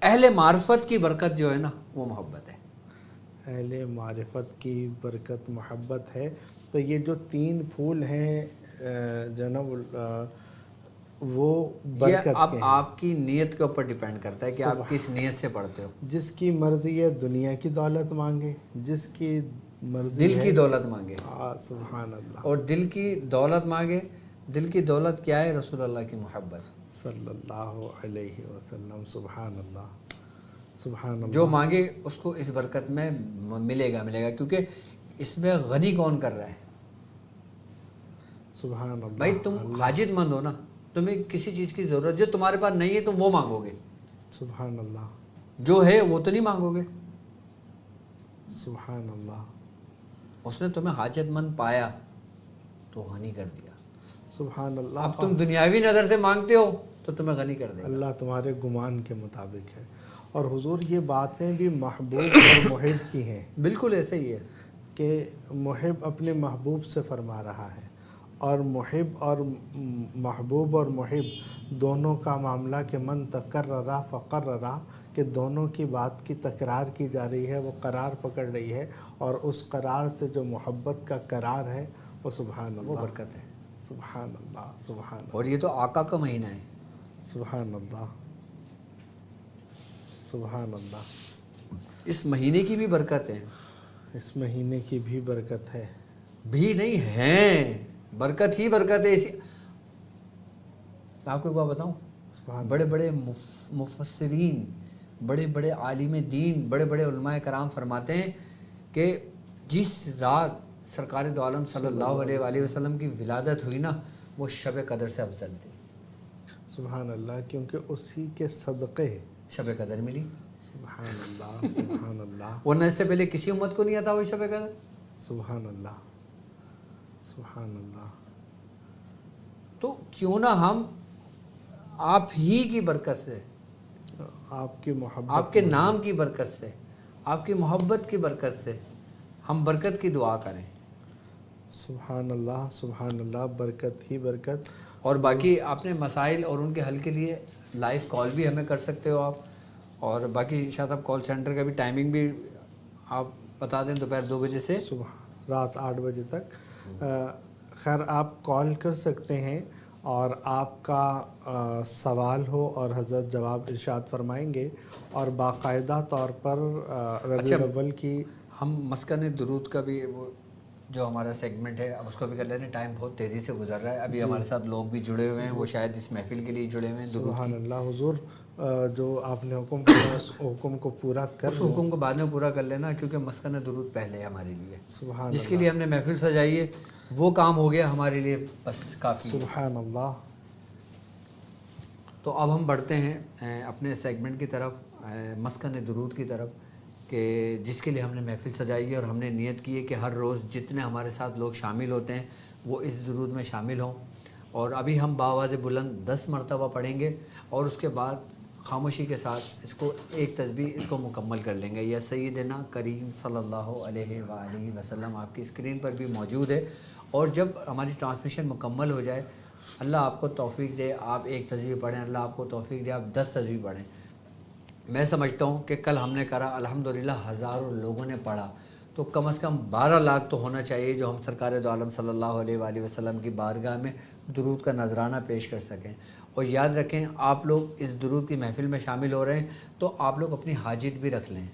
B: اہل معرفت کی برکت جو ہے نا وہ محبت ہے۔
A: اہل معرفت کی برکت محبت ہے۔ تو یہ جو 3 پھول ہیں جناب، وہ
B: یہ
A: برکت
B: اب
A: کے ہیں۔
B: آپ کی نیت کے اوپر ڈیپینڈ کرتا ہے کہ آپ کس نیت سے پڑھتے ہو۔
A: جس کی مرضی ہے دنیا کی دولت مانگے، جس کی مرضی
B: دل کی دولت مانگے،
A: سبحان اللہ،
B: اور دل کی دولت مانگے۔ دل کی دولت کیا ہے؟ رسول اللہ کی محبت،
A: صلی اللہ علیہ وسلم، سبحان اللہ، سبحان اللہ۔
B: جو مانگے اس کو اس برکت میں ملے گا کیونکہ اس میں غنی کون کر رہا ہے؟
A: سبحان اللہ،
B: بھائی تم حاجت مند ہو نا، تمہیں کسی چیز کی ضرورت جو تمہارے پاس نہیں ہے تم وہ مانگو گے،
A: سبحان اللہ،
B: جو ہے وہ تو نہیں مانگو گے۔
A: سبحان اللہ،
B: اس نے تمہیں حاجت مند پایا تو غنی کر دیا۔
A: سبحان اللہ۔
B: اب تم دنیاوی نظر سے مانگتے ہو تو تمہیں غنی کر دے گا۔
A: اللہ تمہارے گمان کے مطابق ہے۔ اور حضور یہ باتیں بھی محبوب اور محب کی ہیں،
B: بالکل ایسا ہی ہے
A: کہ محب اپنے محبوب سے فرما رہا ہے، اور محب اور محبوب اور محب دونوں کا معاملہ کہ من تقرر فقرر، کہ دونوں کی بات کی تکرار کی جا رہی ہے، وہ قرار پکڑ رہی ہے، اور اس قرار سے جو محبت کا قرار ہے وہ سبحان
B: وہ
A: اللہ،
B: برکت ہے۔
A: سبحان اللہ، سبحان اللہ،
B: اور یہ تو آقا کا مہینہ ہے۔
A: سبحان اللہ، سبحان اللہ۔
B: اس مہینے کی بھی برکت ہے،
A: اس مہینے کی بھی برکت ہے،
B: بھی نہیں ہے، برکت ہی برکت ہے۔ میں آپ کو ایک بات بتاؤں،
A: سبحان
B: بڑے بڑے مفسرین، بڑے بڑے عالم دین، بڑے بڑے علماء کرام فرماتے ہیں کہ جس رات سرکار دو عالم صلی اللہ علیہ وآلہ وسلم کی ولادت ہوئی نا وہ شب قدر سے افضل تھی۔
A: سبحان اللہ، کیونکہ اسی کے صدقے
B: شب قدر ملی،
A: سبحان اللہ، سبحان اللہ،
B: ورنہ اس سے پہلے کسی امت کو نہیں آتا وہ شب قدر۔
A: سبحان اللہ، سبحان اللہ۔
B: تو کیوں نہ ہم آپ ہی کی برکت سے،
A: آپ کی محبت،
B: آپ کے نام کی برکت سے، آپ کی محبت کی برکت سے ہم برکت کی دعا کریں،
A: سبحان اللہ، سبحان اللہ، برکت ہی برکت۔
B: اور باقی اپنے مسائل اور ان کے حل کے لیے لائیو کال بھی ہمیں کر سکتے ہو آپ، اور باقی شاید آپ کال سینٹر کا بھی ٹائمنگ بھی آپ بتا دیں، دوپہر 2 بجے سے
A: صبح رات 8 بجے تک۔ خیر آپ کال کر سکتے ہیں، اور آپ کا سوال ہو اور حضرت جواب ارشاد فرمائیں گے، اور باقاعدہ طور پر ربیع الاول کی
B: ہم مسکن درود کا بھی وہ جو ہمارا سیگمنٹ ہے اب اس کو بھی کر لیتے ہیں، ٹائم بہت تیزی سے گزر رہا ہے، ابھی ہمارے ساتھ لوگ بھی جڑے ہوئے ہیں، وہ شاید اس محفل کے لیے جڑے ہوئے ہیں درود
A: سبحان
B: کی۔
A: اللہ حضور، جو آپ نے حکم کیا اس حکم کو پورا کر
B: اس
A: لیں۔
B: حکم کو بعد میں پورا کر لینا، کیونکہ مسکن درود پہلے ہے ہمارے لیے،
A: سبحان
B: جس کے
A: اللہ،
B: لیے ہم نے محفل سجائی ہے وہ کام ہو گیا ہمارے لیے، بس کافی ہے۔
A: سبحان اللہ۔
B: تو اب ہم بڑھتے ہیں اپنے سیگمنٹ کی طرف، مسکن درود کی طرف، کہ جس کے لیے ہم نے محفل سجائی ہے، اور ہم نے نیت کی ہے کہ ہر روز جتنے ہمارے ساتھ لوگ شامل ہوتے ہیں وہ اس درود میں شامل ہوں، اور ابھی ہم بآواز بلند 10 مرتبہ پڑھیں گے، اور اس کے بعد خاموشی کے ساتھ اس کو ایک تسبیح اس کو مکمل کر لیں گے۔ یا سیدنا کریم صلی اللہ علیہ وآلہ وسلم آپ کی اسکرین پر بھی موجود ہے، اور جب ہماری ٹرانسمیشن مکمل ہو جائے، اللہ آپ کو توفیق دے آپ ایک تسبیح پڑھیں، اللہ آپ کو توفیق دے آپ 10 تسبیح پڑھیں۔ میں سمجھتا ہوں کہ کل ہم نے کرا، الحمدللہ ہزاروں لوگوں نے پڑھا، تو کم از کم 12 لاکھ تو ہونا چاہیے جو ہم سرکار دو عالم صلی اللہ علیہ وآلہ وسلم کی بارگاہ میں درود کا نذرانہ پیش کر سکیں۔ اور یاد رکھیں، آپ لوگ اس درود کی محفل میں شامل ہو رہے ہیں تو آپ لوگ اپنی حاجت بھی رکھ لیں،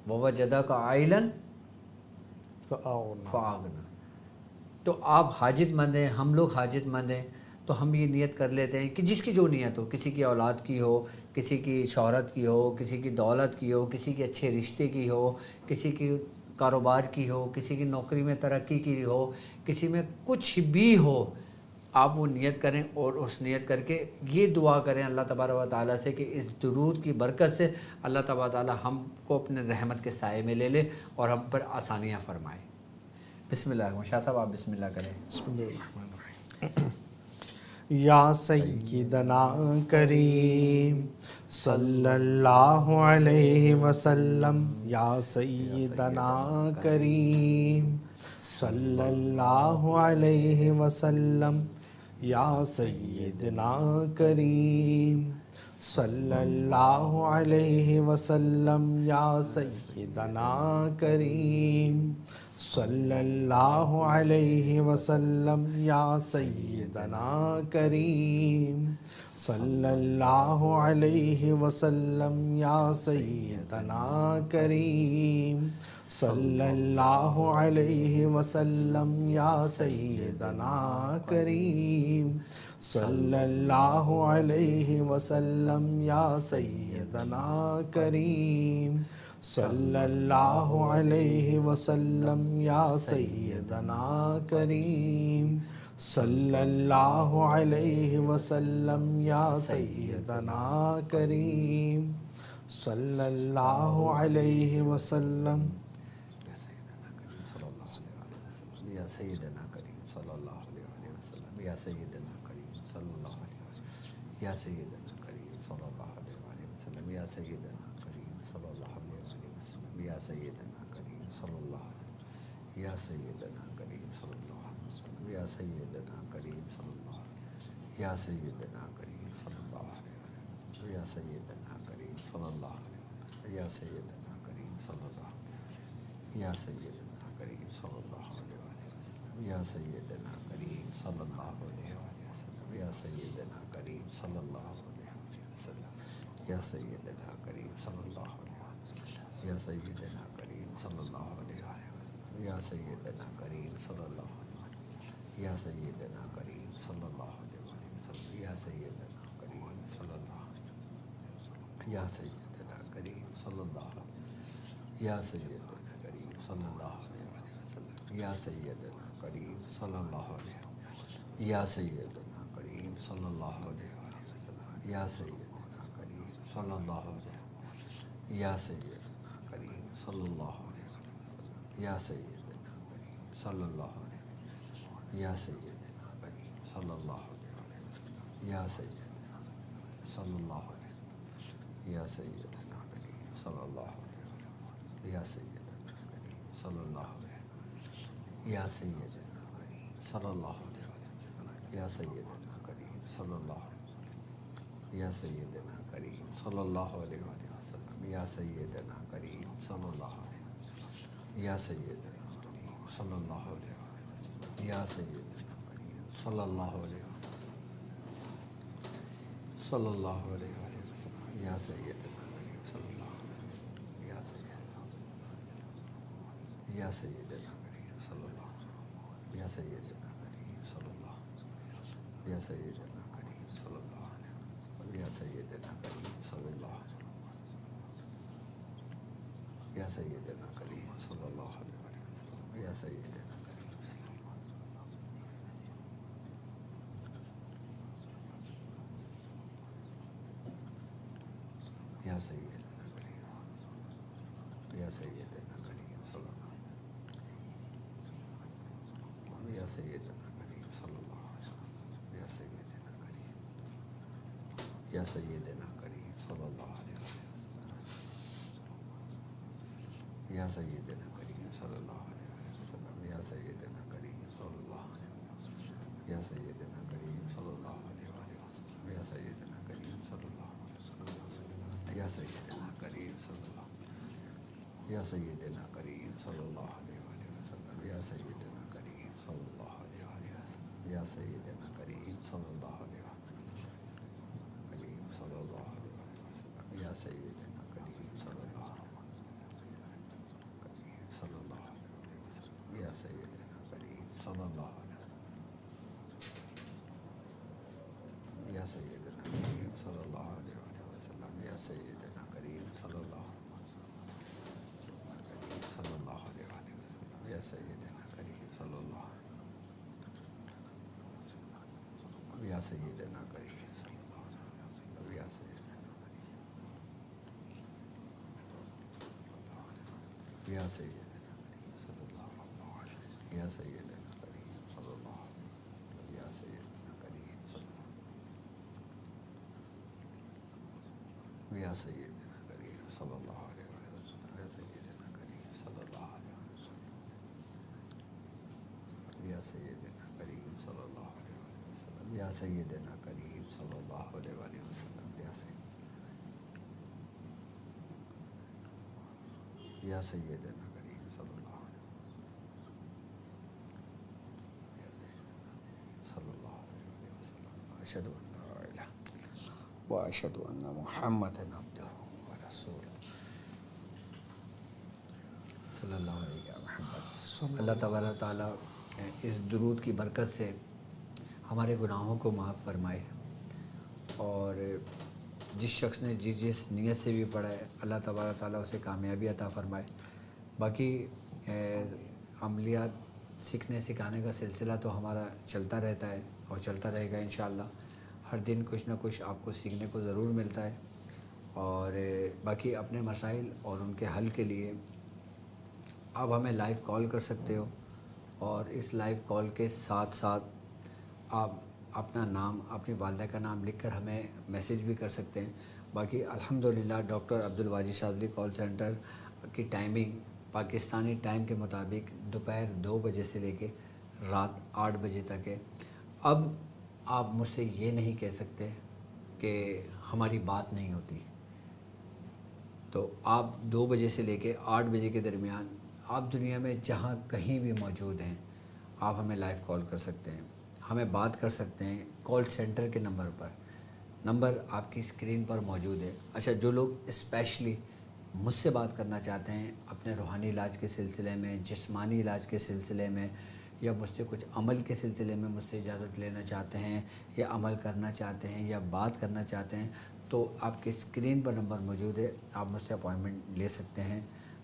B: وَوَجَدَكَ عَائِلًا فَأَغْنَىٰ، تو آپ حاجت مند ہیں، ہم لوگ حاجت مند ہیں، تو ہم یہ نیت کر لیتے ہیں کہ جس کی جو نیت ہو، کسی کی اولاد کی ہو، کسی کی شہرت کی ہو، کسی کی دولت کی ہو، کسی کے اچھے رشتے کی ہو، کسی کی کاروبار کی ہو، کسی کی نوکری میں ترقی کی ہو، کسی میں کچھ بھی ہو، آپ وہ نیت کریں، اور اس نیت کر کے یہ دعا کریں اللہ تبارک و تعالیٰ سے کہ اس درود کی برکت سے اللہ تبارک و تعالیٰ ہم کو اپنے رحمت کے سائے میں لے لے اور ہم پر آسانیاں فرمائے۔ بسم اللہ، شاہ صاحب آپ بسم اللہ کریں۔
A: بسم اللہ الرحمن الرحیم۔ یا سیدنا کریم صلی اللہ علیہ وسلم، یا سیدنا کریم صلی اللہ علیہ وسلم، یا سیدنا کریم صلی اللہ علیہ وسلم، یا سیدنا کریم صلی اللہ علیہ وسلم، یا سیدنا کریم صلی اللہ علیہ وسلم، یا سیدنا کریم صلی اللہ علیہ وسلم، یا سیدنا کریم صلی اللہ علیہ وسلم، یا سیدنا کریم صلی اللہ علیہ وسلم، یا سیدنا کریم صلی اللہ علیہ وسلم، یا سیدنا کریم صلی اللہ علیہ وسلم۔
B: یا سیدنا کریم صلی اللہ علیہ وسلم، یا سیدنا کریم صلی اللہ علیہ وسلم، یا سیدنا کریم صلی اللہ علیہ وسلم، یا سیدنا کریم صلی اللہ علیہ وسلم، یا سیدنا کریم صلی اللہ علیہ، یا سیدنا کریم صلی اللہ علیہ وسلم، یا سیدنا کریم صلی اللہ علیہ، یا سیدنا کریم صلی اللہ علیہ، یا سیدنا کریم صلی اللہ علیہ، یا سیدنا کریم صلی اللہ علیہ، یا سیدنا کریم صلی اللہ علیہ وسلم، یا سیدنا کریم صلی اللہ علیہ وسلم، یا سیدنا کریم صلی اللہ علیہ وسلم، یا سیدنا کریم صلی اللہ علیہ وسلم، یا سیدنا کریم صلی اللہ علیہ وسلم، یا سیدنا کریم صلی اللہ علیہ وسلم، یا سیدنا کریم صلی اللہ علیہ وسلم، یا سیدنا کریم صلی اللہ علیہ وسلم، یا سیدنا کریم صلی اللہ علیہ، یا سیدنا کریم صلی اللہ علیہ وسلم، یا سیدنا کریم صلی اللہ علیہ، یا سیدنا کریم صلی اللہ علیہ وسلم، یا سیدنا کریم صلی اللہ علیہ، یا سیدنا کریم صلی اللہ علیہ وسلم، یا سیدنا کریم صلی اللہ علیہ، یا سیدنا کریم صلی اللہ علیہ، یا سیدنا صلی اللہ علیہ، یا سیدنا کریم صلی اللہ علیہ، یا سیدنا کریم صلی اللہ علیہ، یا سیدنا کریم صلی اللہ علیہ، یا سیدنا کریم صلی اللہ علیہ، یا سیدنا کریم صلی اللہ علیہ وآلہ وسلم، یا سیدنا کریم صلی اللہ علیہ وسلم، یا سیدنا کریم صلی اللہ علیہ وسلم، یا سیدنا کریم صلی اللہ علیہ وسلم، صلی اللہ علیہ وآلہ وسلم، یا سیدنا کریم صلی اللہ علیہ وسلم، یا سیدنا، یا سیدنا کریم صلی اللہ علیہ وسلم، یا سیدنا کریم صلی اللہ علیہ وسلم، یا سیدنا کریم صلی اللہ علیہ وسلم، یا سیدنا کریم صلی اللہ علیہ وسلم، یا سیدنا کریم صلی اللہ علیہ وسلم، یا سیدنا کریم صلی اللہ علیہ وسلم، یا سیدنا کریم، یا سیدنا کریم صلی اللہ علیہ وسلم، یا سیدنا کریم صلی اللہ علیہ وسلم، یا سیدنا کریم، یا سیدنا کریم صلی اللہ علیہ وسلم، یا سیدنا کریم صلی اللہ علیہ وسلم، یا سیدنا کریم صلی اللہ علیہ وسلم، یا سیدنا کریم صلی اللہ علیہ وسلم، یا سیدنا کریم صلی اللہ علیہ وسلم، یا سیدنا کریم صلی اللہ، یا سیدنا کریم صلی اللہ علیہ وسلم، یا سیدنا کریم صلی اللہ علیہ وسلم، یا سیدنا کریم صلی اللہ علیہ وسلم، کریم صلی اللہ علیہ وسلم، یا سیدنا کریم صلی اللہ علیہ وسلم، صلی اللہ علیہ وسلم، یا سیدنا کریم صلی اللہ علیہ وسلم، یا سیدنا کریم صلی اللہ علیہ وسلم، یا سیدنا کریم صلی اللہ علیہ وسلم، صلی اللہ علیہ وسلم، یا سیدنا کریم صلی اللہ علیہ وسلم، یا سیدنا کریم صلی اللہ علیہ وسلم، یا سیدنا کریم، یا سیدنا یا سیدنا کریم صلی اللہ علیہ وسلم، یا سیدنا کریم صلی اللہ علیہ وسلم، یا سیدنا کریم صلی اللہ علیہ وسلم، یا سیدنا کریم صلی اللہ علیہ وسلم، یا سیدنا کریم صلی اللہ علیہ وسلم، یا سیدنا کریم صلی اللہ علیہ وسلم، یا سیدنا کریم صلی اللہ علیہ صلی اللہ علیہ وسلم، اشہد ان لا الہ و اشہد ان محمدا عبدہ و رسولہ، صلی اللہ علیہ محمد۔ اللہ تبارک تعالیٰ اس درود کی برکت سے ہمارے گناہوں کو معاف فرمائے، اور جس شخص نے جس نیت سے بھی پڑھا ہے اللہ تبارک تعالیٰ اسے کامیابی عطا فرمائے۔ باقی عملیات سیکھنے سکھانے کا سلسلہ تو ہمارا چلتا رہتا ہے اور چلتا رہے گا انشاءاللہ۔ ہر دن کچھ نہ کچھ آپ کو سیکھنے کو ضرور ملتا ہے، اور باقی اپنے مسائل اور ان کے حل کے لیے آپ ہمیں لائیو کال کر سکتے ہو، اور اس لائیو کال کے ساتھ ساتھ آپ اپنا نام، اپنی والدہ کا نام لکھ کر ہمیں میسیج بھی کر سکتے ہیں۔ باقی الحمدللہ ڈاکٹر عبدالواجد شاذلی کال سینٹر کی ٹائمنگ پاکستانی ٹائم کے مطابق دوپہر 2 بجے سے لے کے رات 8 بجے تک ہے۔ اب آپ مجھ سے یہ نہیں کہہ سکتے کہ ہماری بات نہیں ہوتی، تو آپ 2 بجے سے لے کے 8 بجے کے درمیان آپ دنیا میں جہاں کہیں بھی موجود ہیں آپ ہمیں لائیو کال کر سکتے ہیں، ہمیں بات کر سکتے ہیں کال سینٹر کے نمبر پر۔ نمبر آپ کی اسکرین پر موجود ہے۔ اچھا، جو لوگ اسپیشلی مجھ سے بات کرنا چاہتے ہیں اپنے روحانی علاج کے سلسلے میں، جسمانی علاج کے سلسلے میں، یا مجھ سے کچھ عمل کے سلسلے میں مجھ سے اجازت لینا چاہتے ہیں، یا عمل کرنا چاہتے ہیں، یا بات کرنا چاہتے ہیں، تو آپ کی اسکرین پر نمبر موجود ہے، آپ مجھ سے اپوائنٹمنٹ لے سکتے ہیں۔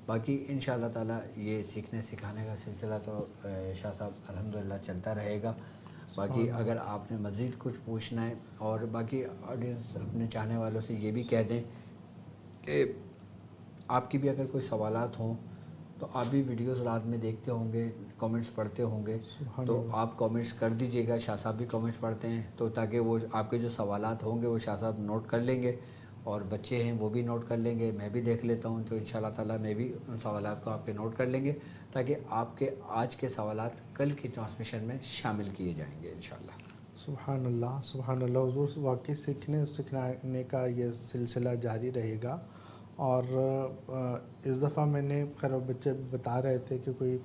B: باقی انشاءاللہ تعالیٰ یہ سیکھنے سکھانے کا سلسلہ تو شاہ صاحب الحمدللہ چلتا رہے گا۔ باقی اگر آپ نے مزید کچھ پوچھنا ہے، اور باقی آڈینس اپنے چاہنے والوں سے یہ بھی کہہ دیں کہ آپ کی بھی اگر کوئی سوالات ہوں تو آپ بھی ویڈیوز رات میں دیکھتے ہوں گے، کامنٹس پڑھتے ہوں گے، تو آپ کامنٹس کر دیجئے گا۔ شاہ صاحب بھی کامنٹس پڑھتے ہیں، تو تاکہ وہ آپ کے جو سوالات ہوں گے وہ شاہ صاحب نوٹ کر لیں گے، اور بچے ہیں وہ بھی نوٹ کر لیں گے، میں بھی دیکھ لیتا ہوں، تو انشاءاللہ تعالیٰ میں بھی ان سوالات کو آپ کے نوٹ کر لیں گے، تاکہ آپ کے آج کے سوالات کل کی ٹرانسمیشن میں شامل کیے جائیں گے انشاءاللہ۔
A: سبحان اللہ، سبحان اللہ، حضور سے واقعی سکھانے کا یہ سلسلہ جاری رہے گا۔ اور اس دفعہ میں نے خیر بچے بتا رہے تھے کہ کوئی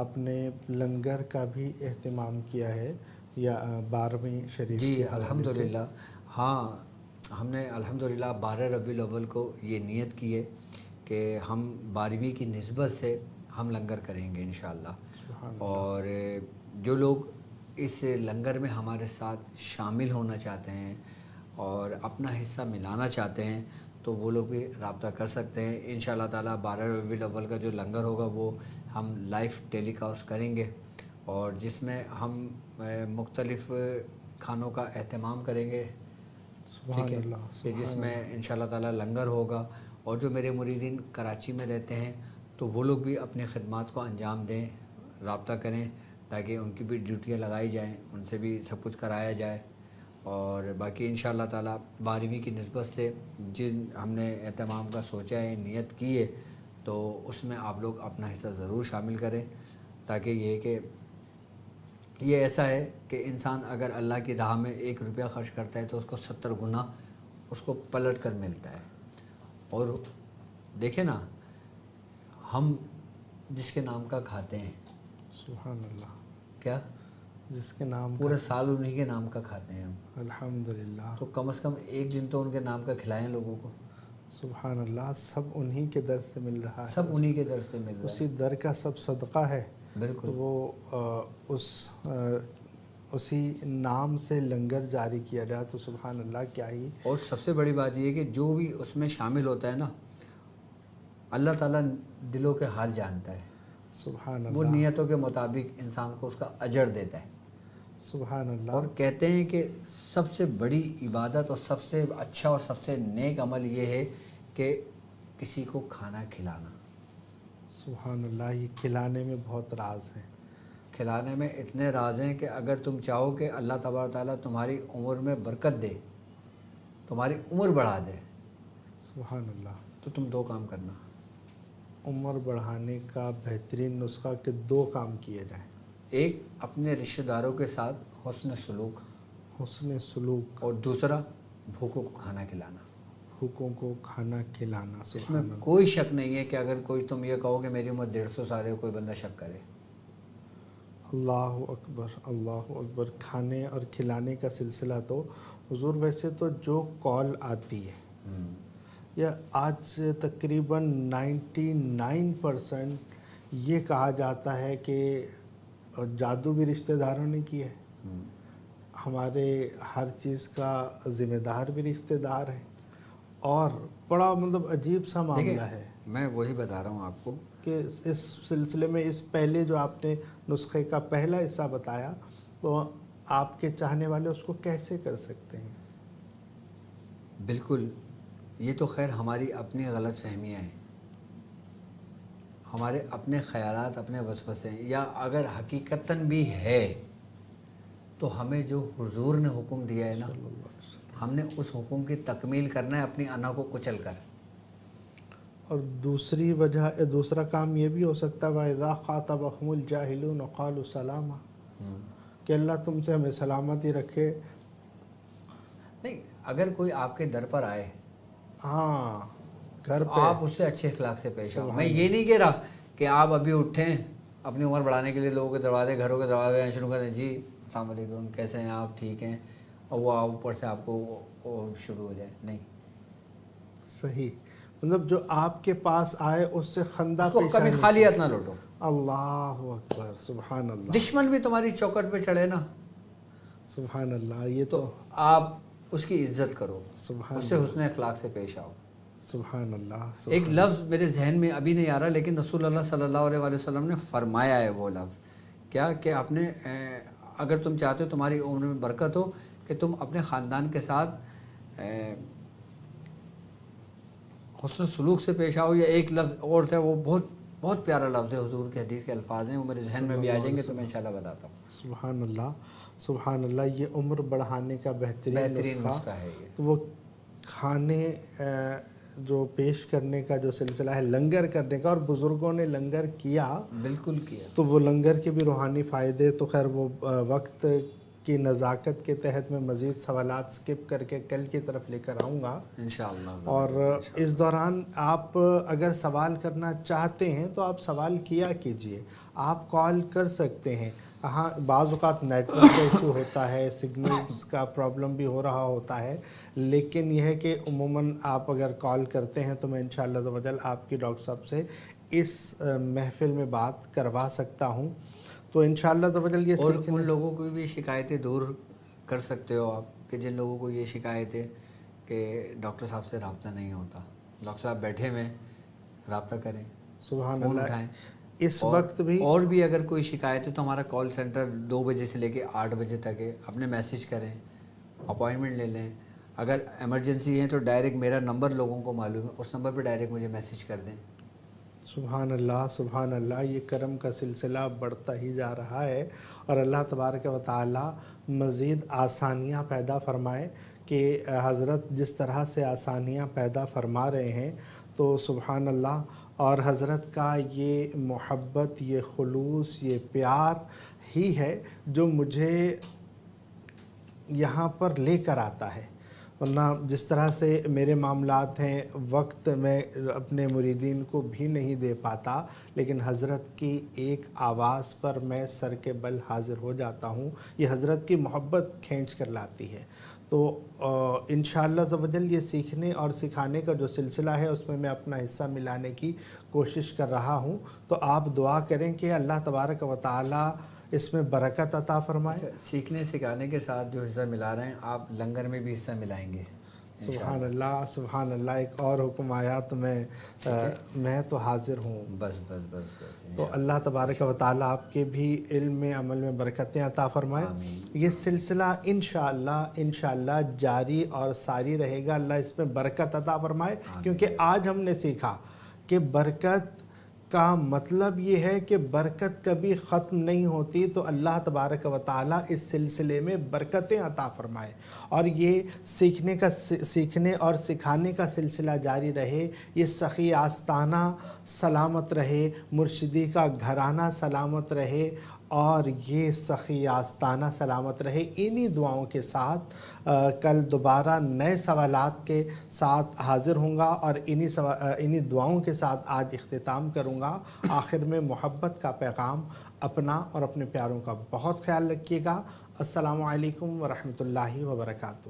A: آپ نے لنگر کا بھی اہتمام کیا ہے یا 12ویں شریف
B: جی
A: کے حوالے سے؟
B: الحمدللہ، ہاں ہم نے الحمدللہ 12 ربیع الاول کو یہ نیت کی ہے کہ ہم 12ویں کی نسبت سے ہم لنگر کریں گے انشاءاللہ۔
A: سبحان
B: اور جو لوگ اس لنگر میں ہمارے ساتھ شامل ہونا چاہتے ہیں اور اپنا حصہ ملانا چاہتے ہیں تو وہ لوگ بھی رابطہ کر سکتے ہیں انشاءاللہ تعالیٰ۔ 12 ربیع الاول کا جو لنگر ہوگا وہ ہم لائیو ٹیلی کاسٹ کریں گے، اور جس میں ہم مختلف کھانوں کا اہتمام کریں گے، ٹھیک ہے، کہ جس میں انشاءاللہ تعالیٰ لنگر ہوگا۔ اور جو میرے مریدین کراچی میں رہتے ہیں تو وہ لوگ بھی اپنی خدمات کو انجام دیں، رابطہ کریں تاکہ ان کی بھی ڈیوٹیاں لگائی جائیں، ان سے بھی سب کچھ کرایا جائے۔ اور باقی انشاءاللہ تعالیٰ 12ویں کی نسبت سے جن ہم نے اہتمام کا سوچا ہے، نیت کی ہے، تو اس میں آپ لوگ اپنا حصہ ضرور شامل کریں، تاکہ یہ کہ یہ ایسا ہے کہ انسان اگر اللہ کی راہ میں 1 روپیہ خرچ کرتا ہے تو اس کو 70 گنا اس کو پلٹ کر ملتا ہے۔ اور دیکھیں نا، ہم جس کے نام کا کھاتے ہیں،
A: سبحان اللہ،
B: کیا
A: جس کے نام
B: پورے سال انہی کے نام کا کھاتے ہیں ہم،
A: الحمدللہ،
B: تو کم از کم ایک دن تو ان کے نام کا کھلائیں لوگوں کو۔
A: سبحان اللہ، سب انہی کے در سے مل رہا ہے،
B: سب انہی کے در سے مل رہا
A: اسی در کا سب صدقہ ہے،
B: ہے، بالکل۔
A: تو وہ اسی نام سے لنگر جاری کیا جائے تو سبحان اللہ کیا ہی۔
B: اور سب سے بڑی بات یہ ہے کہ جو بھی اس میں شامل ہوتا ہے نا، اللہ تعالیٰ دلوں کے حال جانتا ہے،
A: سبحان
B: وہ
A: اللہ،
B: نیتوں کے مطابق انسان کو اس کا اجر دیتا ہے۔
A: سبحان اللہ،
B: اور کہتے ہیں کہ سب سے بڑی عبادت اور سب سے اچھا اور سب سے نیک عمل یہ ہے کہ کسی کو کھانا کھلانا۔
A: سبحان اللہ، یہ کھلانے میں بہت راز ہے،
B: کھلانے میں اتنے راز ہیں کہ اگر تم چاہو کہ اللہ تبارک تعالیٰ تمہاری عمر میں برکت دے، تمہاری عمر بڑھا دے،
A: سبحان اللہ۔
B: تو تم 2 کام کرنا۔
A: عمر بڑھانے کا بہترین نسخہ کہ 2 کام کیے جائیں،
B: ایک اپنے رشتہ داروں کے ساتھ حسن سلوک،
A: حسن سلوک،
B: اور دوسرا بھوکوں کو کھانا کھلانا۔
A: بھوکوں کو کھانا کھلانا،
B: اس میں
A: سبحان اللہ،
B: کوئی شک نہیں ہے کہ اگر کوئی تم یہ کہو کہ میری عمر 150 سال ہے، کوئی بندہ شک کرے۔
A: اللہ اکبر، اللہ اکبر۔ کھانے اور کھلانے کا سلسلہ تو حضور ویسے تو جو کال آتی ہے یا آج تقریباً 99% یہ کہا جاتا ہے کہ جادو بھی رشتہ داروں نے کیا ہے، ہمارے ہر چیز کا ذمہ دار بھی رشتہ دار ہے، اور بڑا مطلب عجیب سا معاملہ ہے
B: میں وہی بتا رہا ہوں آپ کو
A: کہ اس سلسلے میں اس پہلے جو آپ نے نسخے کا پہلا حصہ بتایا تو آپ کے چاہنے والے اس کو کیسے کر سکتے ہیں؟
B: بالکل، یہ تو خیر ہماری اپنی غلط فہمیاں ہیں، ہمارے اپنے خیالات، اپنے وسوسے ہیں، یا اگر حقیقتاً بھی ہے تو ہمیں جو حضور نے حکم دیا ہے نا، ہم نے اس حکم کی تکمیل کرنا ہے اپنی انا کو کچل کر۔
A: اور دوسرا کام یہ بھی ہو سکتا ہے وَإِذَا خَاطَبَهُمُ الْجَاهِلُونَ قَالُوا سَلَامًا، کہ اللہ تم سے ہمیں سلامتی رکھے۔
B: نہیں، اگر کوئی آپ کے در پر آئے،
A: ہاں، گھر
B: تو
A: پہ
B: آپ اس سے اچھے اخلاق سے پیش آؤ۔ میں یہ نہیں کہہ رہا کہ آپ ابھی اٹھیں اپنی عمر بڑھانے کے لیے لوگوں کے دروازے، گھروں کے دروازے شروع کریں، جی السلام علیکم، کیسے ہیں آپ، ٹھیک ہیں، اور وہ اوپر سے آپ کو شروع ہو جائے، نہیں۔
A: صحیح، مطلب جو آپ کے پاس آئے اس سے خندہ
B: اس کو
A: پیشانی
B: کبھی خالی ہاتھ نہ لوٹو۔
A: اللہ اکبر، سبحان اللہ،
B: دشمن بھی تمہاری چوکٹ پہ چڑھے نا،
A: سبحان اللہ، یہ
B: تو
A: تو
B: آپ اس کی عزت کرو،
A: سبحان
B: اس سے حسن اخلاق سے پیش آؤ۔
A: سبحان اللہ،
B: ایک لفظ میرے ذہن میں ابھی نہیں آ رہا، لیکن رسول اللہ صلی اللہ علیہ وآلہ وسلم نے فرمایا ہے وہ لفظ، کیا کہ آپ نے اگر تم چاہتے ہو تمہاری عمر میں برکت ہو کہ تم اپنے خاندان کے ساتھ حسن سلوک سے پیش آؤ، یا ایک لفظ اور تھا، وہ بہت بہت پیارا لفظ ہے، حضور کے حدیث کے الفاظ ہیں، وہ میرے ذہن میں بھی آ جائیں گے تو میں انشاءاللہ بتاتا ہوں۔
A: سبحان اللہ، سبحان اللہ، یہ عمر بڑھانے کا بہترین
B: نسخہ ہے یہ۔
A: تو وہ کھانے جو پیش کرنے کا جو سلسلہ ہے، لنگر کرنے کا، اور بزرگوں نے لنگر کیا،
B: بالکل کیا۔
A: تو وہ لنگر کے بھی روحانی فائدے تو خیر وہ وقت کی نزاکت کے تحت میں مزید سوالات سکپ کر کے کل کی طرف لے کر آؤں گا
B: انشاءاللہ.
A: اور اس دوران آپ اگر سوال کرنا چاہتے ہیں تو آپ سوال کیا کیجئے. آپ کال کر سکتے ہیں. ہاں بعض اوقات نیٹ ورک کا ایشو ہوتا ہے, سگنلز کا پرابلم بھی ہو رہا ہوتا ہے, لیکن یہ ہے کہ عموماً آپ اگر کال کرتے ہیں تو میں انشاءاللہ عز و جل آپ کی ڈاکٹر صاحب سے اس محفل میں بات کروا سکتا ہوں. تو انشاءاللہ عز و جل یہ
B: اور ان لوگوں کو بھی شکایتیں دور کر سکتے ہو آپ کہ جن لوگوں کو یہ شکایت ہے کہ ڈاکٹر صاحب سے رابطہ نہیں ہوتا. ڈاکٹر صاحب بیٹھے ہوئے رابطہ کریں,
A: سبحان
B: فون
A: اللہ
B: اٹھائیں.
A: اس وقت بھی
B: اور بھی اگر کوئی شکایت ہے تو ہمارا کال سینٹر 2 بجے سے لے کے 8 بجے تک ہے. اپنے میسیج کریں, اپوائنٹمنٹ لے لیں. اگر ایمرجنسی ہے تو ڈائریکٹ میرا نمبر لوگوں کو معلوم ہے, اس نمبر پہ ڈائریکٹ مجھے میسیج کر دیں.
A: سبحان اللہ سبحان اللہ. یہ کرم کا سلسلہ بڑھتا ہی جا رہا ہے اور اللہ تبارک و تعالی مزید آسانیاں پیدا فرمائے کہ حضرت جس طرح سے آسانیاں پیدا فرما رہے ہیں تو سبحان اللہ. اور حضرت کا یہ محبت, یہ خلوص, یہ پیار ہی ہے جو مجھے یہاں پر لے کر آتا ہے. ورنہ جس طرح سے میرے معاملات ہیں وقت میں اپنے مریدین کو بھی نہیں دے پاتا, لیکن حضرت کی ایک آواز پر میں سر کے بل حاضر ہو جاتا ہوں. یہ حضرت کی محبت کھینچ کر لاتی ہے. تو انشاءاللہ عز و جل یہ سیکھنے اور سکھانے کا جو سلسلہ ہے اس میں اپنا حصہ ملانے کی کوشش کر رہا ہوں. تو آپ دعا کریں کہ اللہ تبارک و تعالی اس میں برکت عطا فرمائے.
B: سیکھنے سکھانے کے ساتھ جو حصہ ملا رہے ہیں آپ لنگر میں بھی حصہ ملائیں گے
A: سبحان اللہ سبحان اللہ. ایک اور حکم آیا تو میں تو حاضر ہوں.
B: بس بس بس بس.
A: تو اللہ تبارک و تعالی آپ کے بھی علم میں عمل میں برکتیں عطا فرمائے. یہ سلسلہ انشاءاللہ جاری اور ساری رہے گا. اللہ اس میں برکت عطا فرمائے, کیونکہ آج ہم نے سیکھا کہ برکت کا مطلب یہ ہے کہ برکت کبھی ختم نہیں ہوتی. تو اللہ تبارک و تعالی اس سلسلے میں برکتیں عطا فرمائے اور یہ سیکھنے اور سکھانے کا سلسلہ جاری رہے. یہ سخی آستانہ سلامت رہے, مرشدی کا گھرانہ سلامت رہے اور یہ سخی آستانہ سلامت رہے. انہی دعاؤں کے ساتھ کل دوبارہ نئے سوالات کے ساتھ حاضر ہوں گا اور انہی دعاؤں کے ساتھ آج اختتام کروں گا. آخر میں محبت کا پیغام اپنا اور اپنے پیاروں کا بہت خیال رکھیے گا. السلام علیکم ورحمۃ اللہ وبرکاتہ.